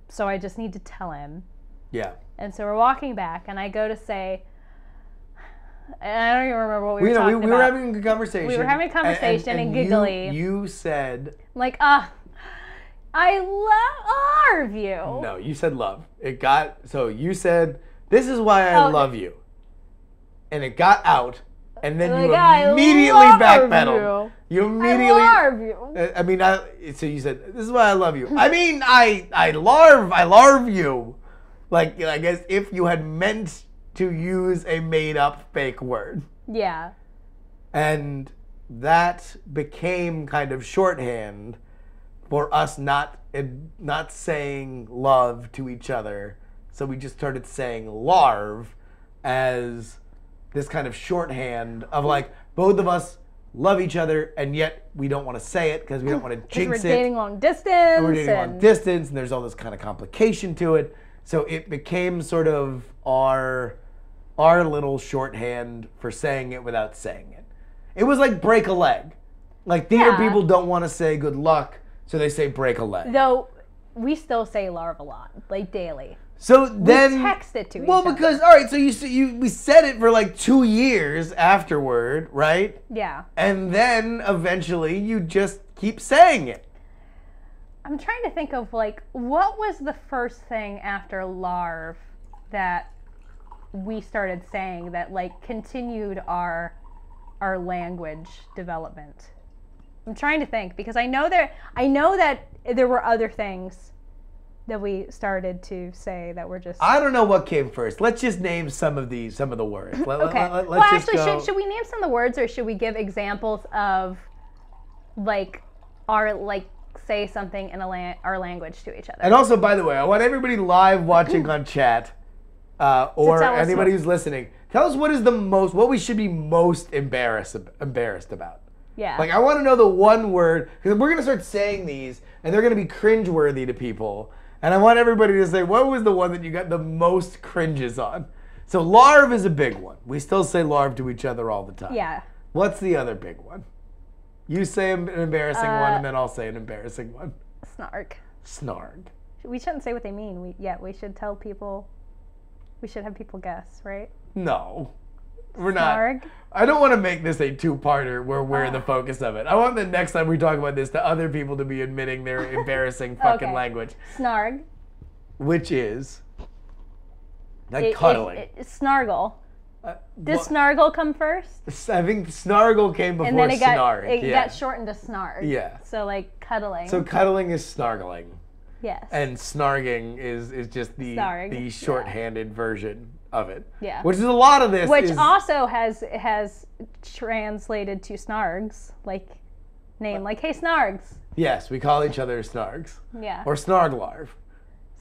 So I just need to tell him. Yeah. And so we're walking back, and I go to say, and I don't even remember what we were talking about. We were having a conversation. We were having a conversation and giggly. You said... Like, I love you. No, you said love. So you said, this is why I love you. And it got out, and then you immediately backpedaled. You immediately... I love you. I mean, so you said, this is why I love you. I mean, I larve you. Like, I guess if you had meant to use a made-up fake word. Yeah. And that became kind of shorthand for us not saying love to each other. So we just started saying larve as this kind of shorthand of like, both of us love each other, and yet we don't want to say it because we don't want to jinx it. We're dating long distance. And we're dating long distance, and there's all this kind of complication to it. So it became sort of our little shorthand for saying it without saying it. It was like break a leg. Like theater people don't want to say good luck, so they say break a leg. Though we still say larve a lot, like daily. So then we text it to each other. other. Well, because all right, so we said it for like 2 years afterward, right? Yeah. And then eventually you just keep saying it. I'm trying to think of like what was the first thing after larve that we started saying that like continued our language development. I'm trying to think because I know that there were other things that we started to say that were just... I don't know what came first. Let's just name some of the words. Okay. Well, actually, should we name some of the words, or should we give examples of, like, say something in our language to each other? And also, by the way, I want everybody live watching on chat, or anybody who's listening, tell us what we should be most embarrassed about. Yeah. Like, I want to know the one word, because we're going to start saying these, and they're going to be cringeworthy to people. And I want everybody to say, what was the one that you got the most cringes on? So larve is a big one. We still say larve to each other all the time. Yeah. What's the other big one? You say an embarrassing one, and then I'll say an embarrassing one. Snarg. Snarg. We shouldn't say what they mean. We should tell people. We should have people guess, right? No. We're Snarg. not. I don't want to make this a two-parter where we're the focus of it. I want the next time we talk about this to other people to be admitting their embarrassing fucking language. Snarg. Which is like cuddling. Snargle. Did snargle come first? I think snargle came before snarg. It got shortened to snarg. Yeah. So like cuddling. So cuddling is snargling. Yes. And snarging is just the shorthanded version of it. Yeah. Which is a lot of this. Which also has translated to snargs, like name, like, hey, snargs. Yes, we call each other snargs. Yeah. Or snarglarve.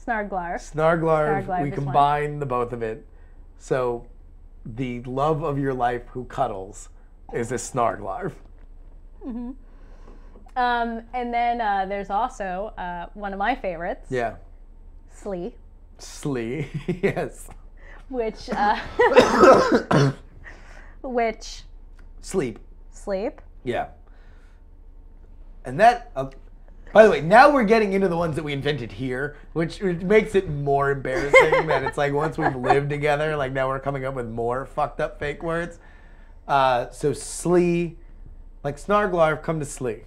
Snarglarve. Snarglarve, we combine the both of it. So the love of your life who cuddles is a snarglarve. Mm-hmm. And then there's also one of my favorites. Yeah. Slee. Slee, yes. Which sleep. Yeah. And that, by the way, now we're getting into the ones that we invented here, which makes it more embarrassing that it's like once we've lived together, like now we're coming up with more fucked up fake words. So slee, like snarglarve, come to slee.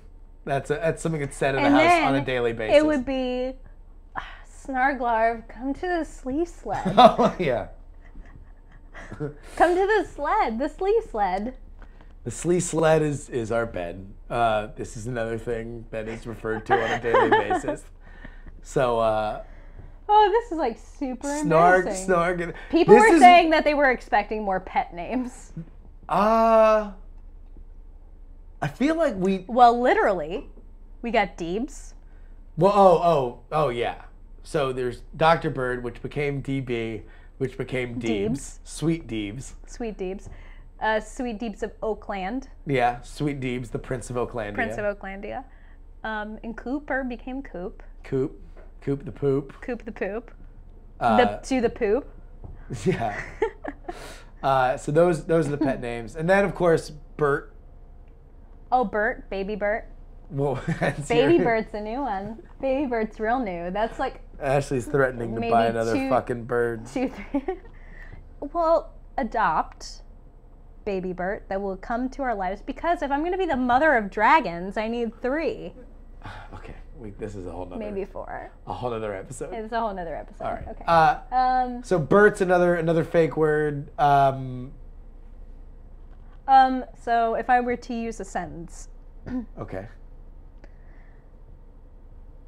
That's something that's said in the house on a daily basis. It would be snarglarve, come to the slee sled. Oh, yeah. Come to the sled, the slee sled. The slee sled is our bed. This is another thing that is referred to on a daily basis. So, oh, this is like super embarrassing. Snark. People were saying that they were expecting more pet names. I feel like Well, literally, we got Deebs. Well, oh, yeah. So there's Dr. Bird, which became DB, which became Deebs. Sweet Deebs. Sweet Deebs. Sweet Deebs of Oakland. Yeah, Sweet Deebs, the Prince of Oaklandia. Prince of Oaklandia. And Cooper became Coop. Coop the poop. Coop the poop. To the poop. Yeah. So those are the pet names. And then, of course, Bert. Oh, Bert. Baby Bert. Well, Baby Bert's a new one. Baby Bert's real new. That's like... Ashley's threatening to buy another fucking bird. 2, 3. Well, adopt Baby Bert that will come to our lives, because if I'm going to be the mother of dragons, I need 3. Okay. This is a whole nother... Maybe 4. A whole nother episode. It's a whole nother episode. All right. Okay. So Bert's another fake word. So if I were to use a sentence. Okay.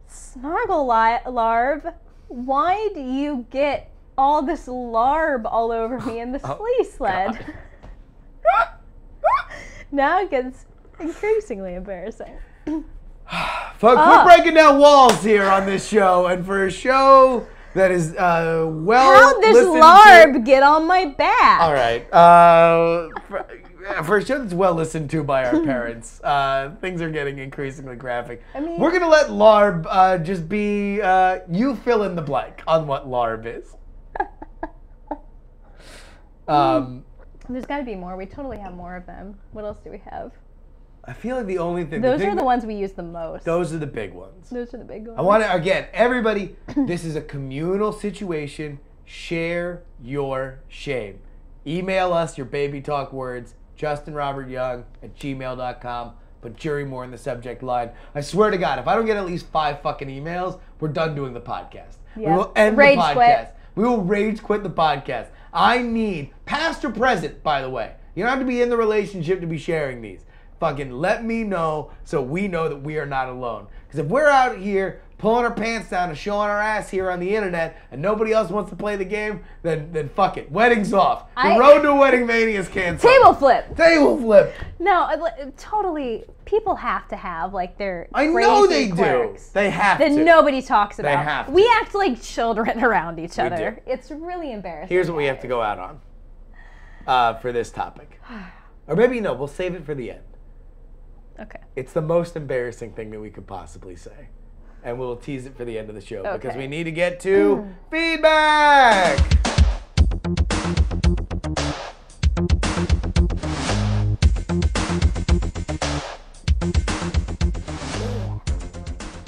Snargle Larve, why do you get all this larb all over me in the slee sled? Now it gets increasingly embarrassing. Folks, we're breaking down walls here on this show, and for a show that is how'd this larb get on my back? All right. For a show that's well listened to by our parents, things are getting increasingly graphic. I mean, we're gonna let larb just be you fill in the blank on what larb is. There's got to be more. We totally have more of them. What else do we have? I feel like the only thing... Those are the ones we use the most. Those are the big ones. Those are the big ones. I want to, again, everybody, this is a communal situation. Share your shame. Email us your baby talk words, justinrobertyoung@gmail.com. Put Jurymore in the subject line. I swear to God, if I don't get at least 5 fucking emails, we're done doing the podcast. Yep. We will end the podcast. Quit. We will rage quit the podcast. I need, past or present, by the way. You don't have to be in the relationship to be sharing these. Fucking let me know so we know that we are not alone. Because if we're out here pulling our pants down and showing our ass here on the internet and nobody else wants to play the game, then fuck it. Wedding's off. The road to Wedding Mania is canceled. Table flip. Table flip. No, totally. People have to have like their I crazy know they quirks do. They have that to. nobody talks about. They have to. We act like children around each other. Do. It's really embarrassing. Here's what we have to go out on for this topic. Or maybe no, we'll save it for the end. Okay. It's the most embarrassing thing that we could possibly say. And we'll tease it for the end of the show because we need to get to feedback.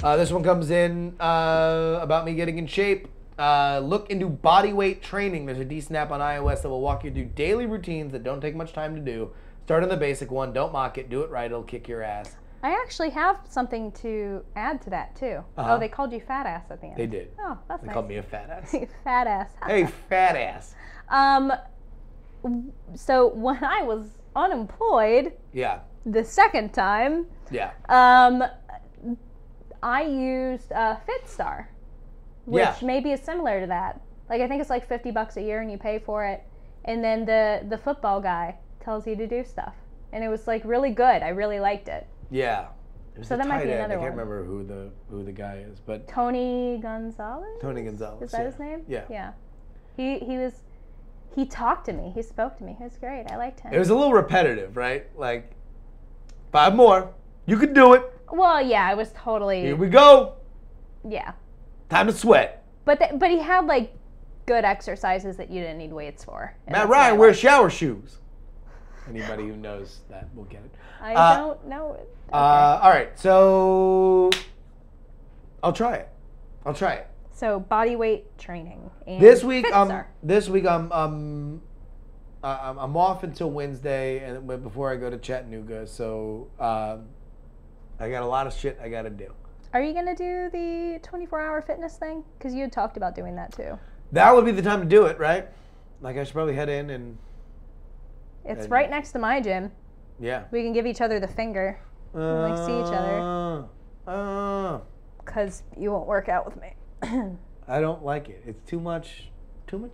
This one comes in about me getting in shape. Look into body weight training. There's a decent app on iOS that will walk you through daily routines that don't take much time to do. Start on the basic one. Don't mock it. Do it right. It'll kick your ass. I actually have something to add to that, too. Oh, they called you fat ass at the end. They did. Oh, that's nice. They called me a fat ass. Fat ass. Hey, fat ass. So when I was unemployed, the second time, I used FitStar, which maybe is similar to that. Like, I think it's like $50 a year and you pay for it. And then the football guy tells you to do stuff. And it was like really good. I really liked it. Yeah. It was so that might be another one. I can't remember who the guy is, but Tony Gonzalez? Tony Gonzalez. Is that his name? Yeah. Yeah. He talked to me. He spoke to me. It was great. I liked him. It was a little repetitive, right? Like 5 more. You could do it. Well, yeah, I was totally. Here we go. Yeah. Time to sweat. But he had like good exercises that you didn't need weights for. Matt Ryan wears shower shoes. Anybody who knows that will get it. I don't know it. Okay. All right, so I'll try it. So body weight training. And this week, FitStar. I'm off until Wednesday, and before I go to Chattanooga. So I got a lot of shit I got to do. Are you gonna do the 24-hour fitness thing? Because you had talked about doing that too. That would be the time to do it, right? Like I should probably head in and. It's right next to my gym. Yeah. We can give each other the finger and like see each other. Because you won't work out with me. I don't like it. It's too much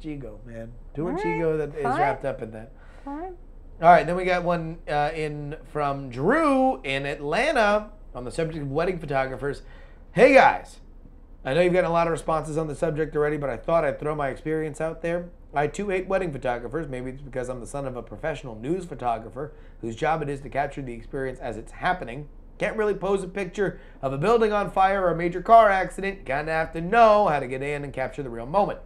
ego, man. Too much Alright, ego that is fine. wrapped up in that. Fine. All right, then we got one in from Drew in Atlanta on the subject of wedding photographers. Hey guys, I know you've gotten a lot of responses on the subject already, but I thought I'd throw my experience out there. I too hate wedding photographers. Maybe it's because I'm the son of a professional news photographer whose job it is to capture the experience as it's happening. Can't really pose a picture of a building on fire or a major car accident. Kind of have to know how to get in and capture the real moment.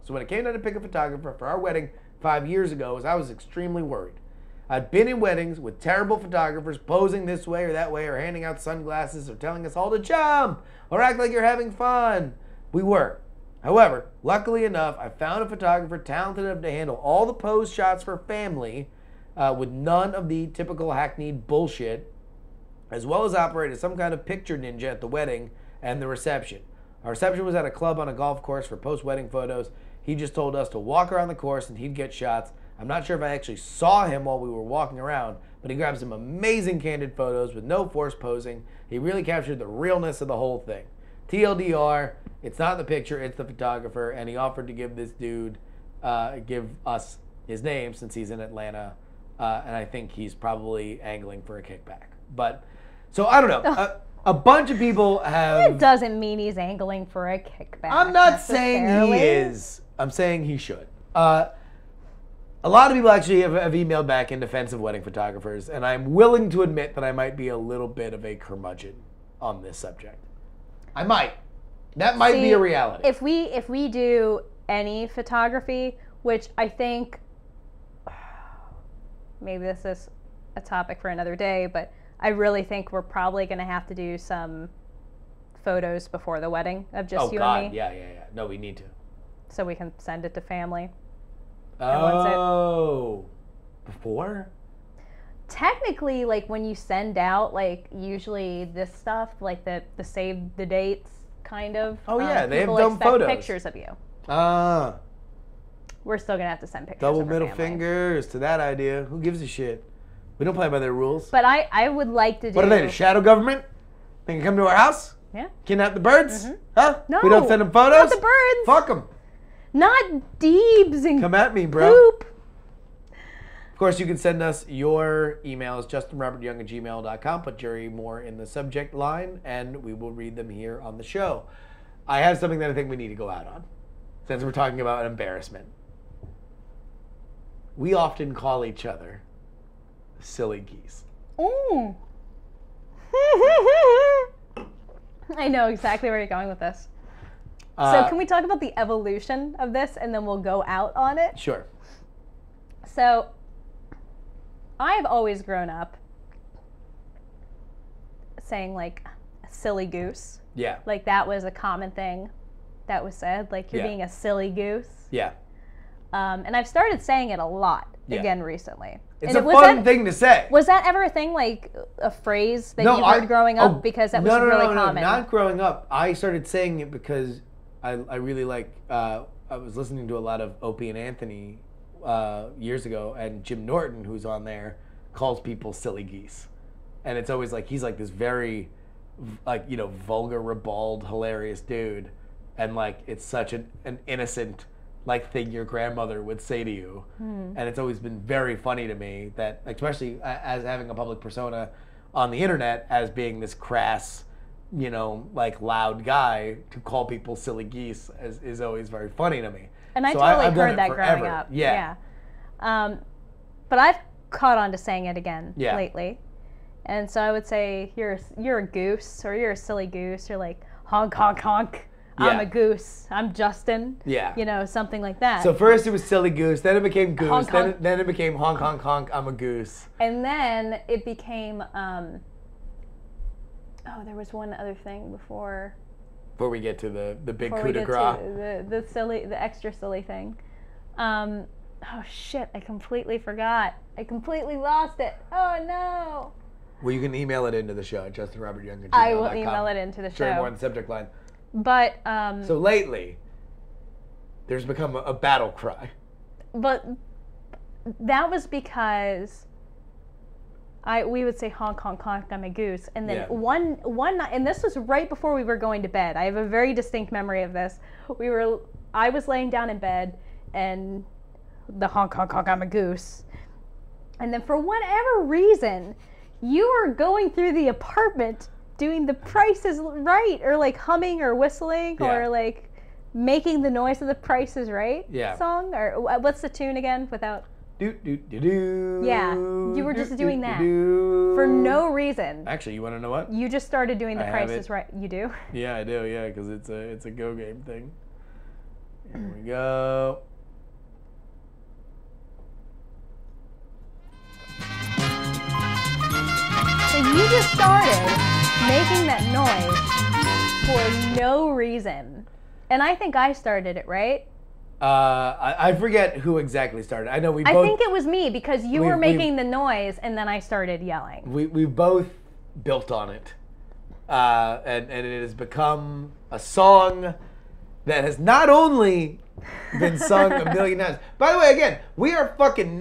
So when it came time to pick a photographer for our wedding 5 years ago, I was extremely worried. I'd been in weddings with terrible photographers posing this way or that way or handing out sunglasses or telling us all to jump or act like you're having fun. We were. However, luckily enough, I found a photographer talented enough to handle all the pose shots for family with none of the typical hackneyed bullshit, as well as operate as some kind of picture ninja at the wedding and the reception. Our reception was at a club on a golf course for post-wedding photos. He just told us to walk around the course and he'd get shots. I'm not sure if I actually saw him while we were walking around, but he grabbed some amazing candid photos with no forced posing. He really captured the realness of the whole thing. TLDR, it's not the picture, it's the photographer, and he offered to give this dude, give us his name since he's in Atlanta, and I think he's probably angling for a kickback. But, so I don't know. A bunch of people have... It doesn't mean he's angling for a kickback. I'm not saying he is. I'm saying he should. A lot of people actually have emailed back in defense of wedding photographers, and I'm willing to admit that I might be a little bit of a curmudgeon on this subject. I might. That might be a reality. If we do any photography, which I think maybe this is a topic for another day, but I really think we're probably going to have to do some photos before the wedding of just you and me. Yeah. No, we need to. So we can send it to family. Oh, before? Technically, like when you send out, like usually this stuff, like the save the dates kind of. Oh yeah, they have people dumb expect photos. Pictures of you. We're still gonna have to send pictures. Double of our middle family. fingers to that idea. Who gives a shit? We don't play by their rules. But I would like to do. What are they, the shadow government? They can come to our house? Yeah. Kidnap the birds? Huh? No. We don't send them photos? Not the birds. Fuck them. Not Deebs and Come at me, bro. poop. Of course, you can send us your emails, justinrobertyoung@gmail.com. Put Jurymore in the subject line, and we will read them here on the show. I have something that I think we need to go out on, since we're talking about embarrassment. We often call each other silly geese. Ooh. I know exactly where you're going with this. So can we talk about the evolution of this, and then we'll go out on it? Sure. So I've always grown up saying like a silly goose. Yeah. Like that was a common thing that was said. Like you're being a silly goose. Yeah. And I've started saying it a lot Yeah. again recently. It's and a fun thing to say. Was that ever a thing, like a phrase that you heard growing up? Because that was really common. Not growing up. I started saying it because I really like, I was listening to a lot of Opie and Anthony years ago, and Jim Norton, who's on there, calls people silly geese. And it's always like, he's like this very, like, you know, vulgar, ribald, hilarious dude. And like, it's such an innocent, like, thing your grandmother would say to you. And it's always been very funny to me that, especially as having a public persona on the internet, as being this crass, you know, like, loud guy, to call people silly geese is always very funny to me. And I So totally I've done heard it that forever. growing up. Yeah. But I've caught on to saying it again Yeah. lately. And so I would say, you're a goose, or you're a silly goose. You're like, honk, honk, honk. I'm Yeah. a goose. I'm Justin. Yeah. You know, something like that. So first it was silly goose, then it became goose, Honk, honk. then it became honk, honk, honk, I'm a goose. And then it became, there was one other thing before Before we get to the big we coup de get grace. to the extra silly thing. Oh shit, I completely forgot. I completely lost it. Oh no. Well, you can email it into the show, justinrobertyoung@gmail.com. I will email it into the show. More on the subject line. But So lately, there's become a battle cry. but that was because we would say honk, honk, honk, I'm a goose. And then Yeah. one night, and this was right before we were going to bed. I have a very distinct memory of this. I was laying down in bed and the honk, honk, honk, I'm a goose. And then for whatever reason, you were going through the apartment doing the Price is Right, or like humming or whistling, Yeah. or like making the noise of the Price is Right song. Or what's the tune again without... Do, do, do, do, Yeah, you were just doing that do. for no reason. Actually, you want to know what? You just started doing the I Price have is Right. You do? Yeah, I do. Yeah, because it's a Go game thing. Here we go. So you just started making that noise for no reason. And I think I started it, right? I forget who exactly started. I know we both. I think it was me, because you were making the noise and then I started yelling. We both built on it. And it has become a song that has not only been sung a million times. By the way, again, we are going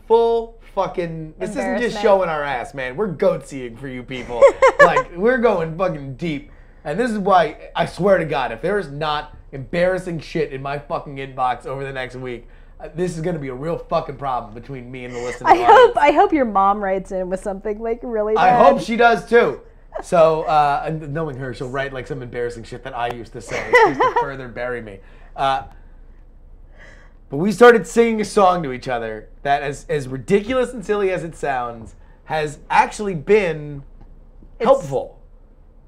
full fucking, this isn't just showing our ass, man. We're goat-seeing for you people. Like, we're going fucking deep. And this is why, I swear to God, if there is not embarrassing shit in my fucking inbox over the next week, this is going to be a real fucking problem between me and the listener. I hope your mom writes in with something like really bad. I hope she does too. So, and knowing her, she'll write like some embarrassing shit that I used to say just to further bury me. But we started singing a song to each other that, as ridiculous and silly as it sounds, has actually been helpful.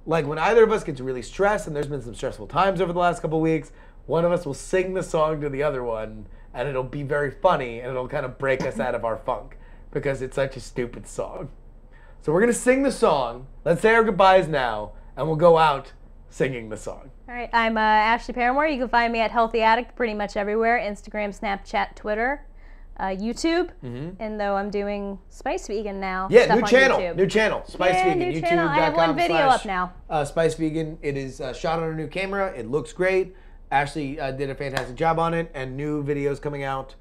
Like when either of us gets really stressed, and there's been some stressful times over the last couple of weeks, one of us will sing the song to the other one, and it'll be very funny, and it'll kind of break us out of our funk because it's such a stupid song. So we're going to sing the song. Let's say our goodbyes now, and we'll go out singing the song. All right, I'm Ashley Paramore. You can find me at Healthy Addict pretty much everywhere: Instagram, Snapchat, Twitter, YouTube. And though I'm doing Spice Vegan now. Yeah, stuff new on channel. YouTube. New channel. Spice Vegan. New channel. I have one video up now. Spice Vegan. It is shot on a new camera. It looks great. Ashley did a fantastic job on it, and new videos coming out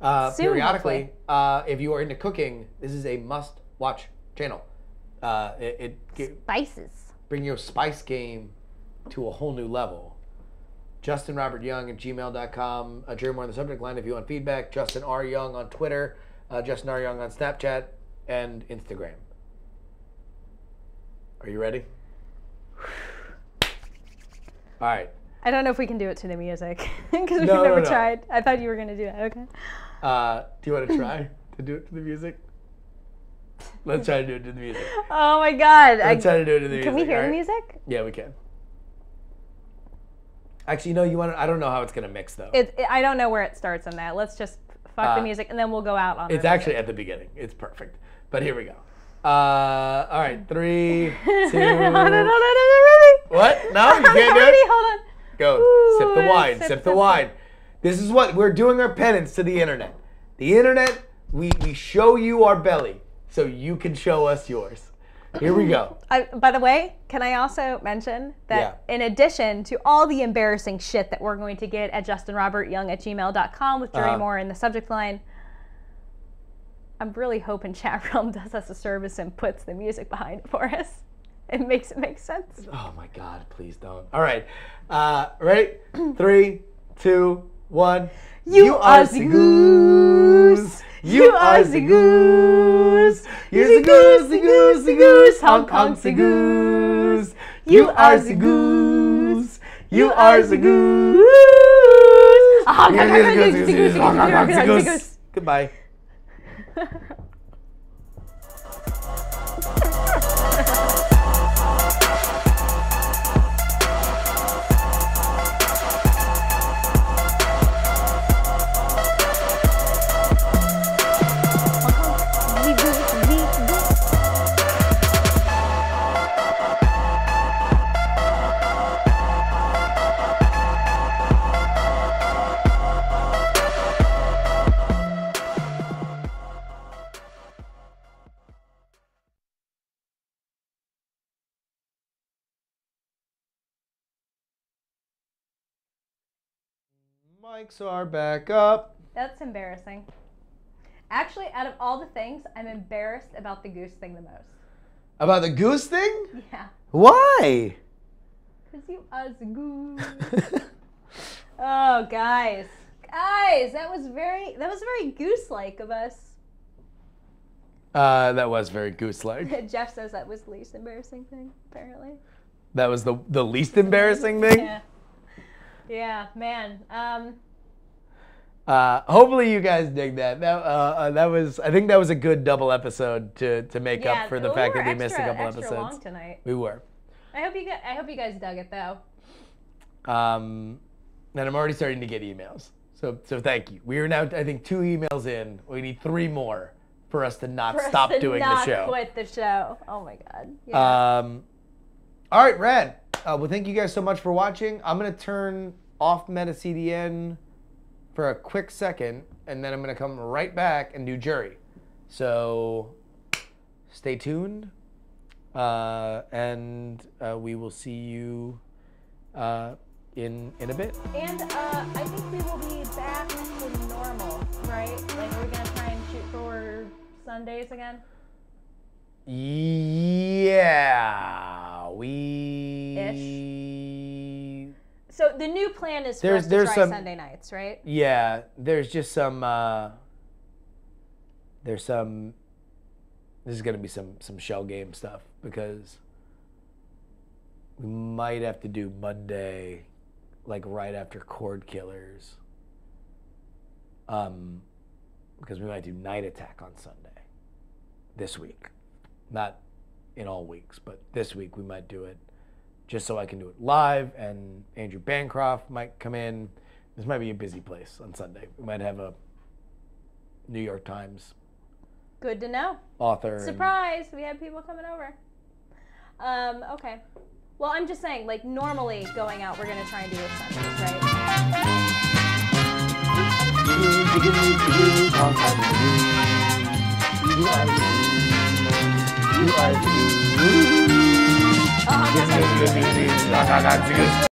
Soon, periodically. If you are into cooking, this is a must-watch channel. Spices. Bring your spice game to a whole new level. Justin Robert Young at gmail.com. Jurymore on the subject line if you want feedback. Justin R. Young on Twitter. Justin R. Young on Snapchat and Instagram. Are you ready? All right. I don't know if we can do it to the music because we've No, never no. tried. I thought you were going to do that. Okay. Do you want to try to do it to the music? Let's try to do it to the music. Oh my God. Let's try to do it to the music. Can we hear all the right? music? Yeah, we can. Actually, no, you want to, I don't know how it's going to mix, though. I don't know where it starts on that. Let's just fuck the music, and then we'll go out on it. It's actually at the beginning. It's perfect. But here we go. All right, 3, 2. Hold on. What? No, you can't do it? Hold on. Go. Ooh, Sip the wine. Sip the wine. This is what we're doing our penance to the internet. The internet, we show you our belly so you can show us yours. Here we go. By the way, can I also mention that in addition to all the embarrassing shit that we're going to get at justinrobertyoung@gmail.com with Jurymore in the subject line, I'm really hoping Chat Realm does us a service and puts the music behind it for us. It makes it make sense. Oh my God, please don't. All right. Ready? 3, 2, 1. You are the goose. You are the goose. You're the goose, the goose, the goose. Honk, honk, the goose. You are the goose. You are the goose. Honk, honk, the goose. Goodbye. Mics are back up. That's embarrassing. Actually, out of all the things, I'm embarrassed about the goose thing the most. About the goose thing? Yeah. Why? Because you are the goose. Oh, guys. Guys, that was very goose-like of us. That was very goose-like. Jeff says that was the least embarrassing thing, apparently. That was the least embarrassing thing? Yeah. Yeah, man. Hopefully you guys dig that. That was, I think that was a good double episode to make up for the fact that we missed a couple episodes. Long tonight. We were. I hope you guys dug it though. And I'm already starting to get emails. So thank you. We are now, I think, 2 emails in. We need 3 more for us to not stop doing the show. Quit the show. Oh my god. Yeah. All right, rad. Well, thank you guys so much for watching. I'm gonna turn off MetaCDN for a quick second, and then I'm gonna come right back and do jury. So stay tuned, and we will see you in a bit. And I think we will be back to normal, right? Like, are we gonna try and shoot for Sundays again? Yeah, So the new plan is for us to try Sunday nights, right? Yeah, there's just some. This is gonna be some shell game stuff because we might have to do Monday, like right after Cord Killers. Because we might do Night Attack on Sunday this week. Not in all weeks, but this week we might do it just so I can do it live, and Andrew Bancroft might come in. This might be a busy place on Sunday. We might have a New York Times Good to know. author. Surprise! We have people coming over. Okay. Well, I'm just saying, like, normally going out, we're going to try and do it Sundays, right? You are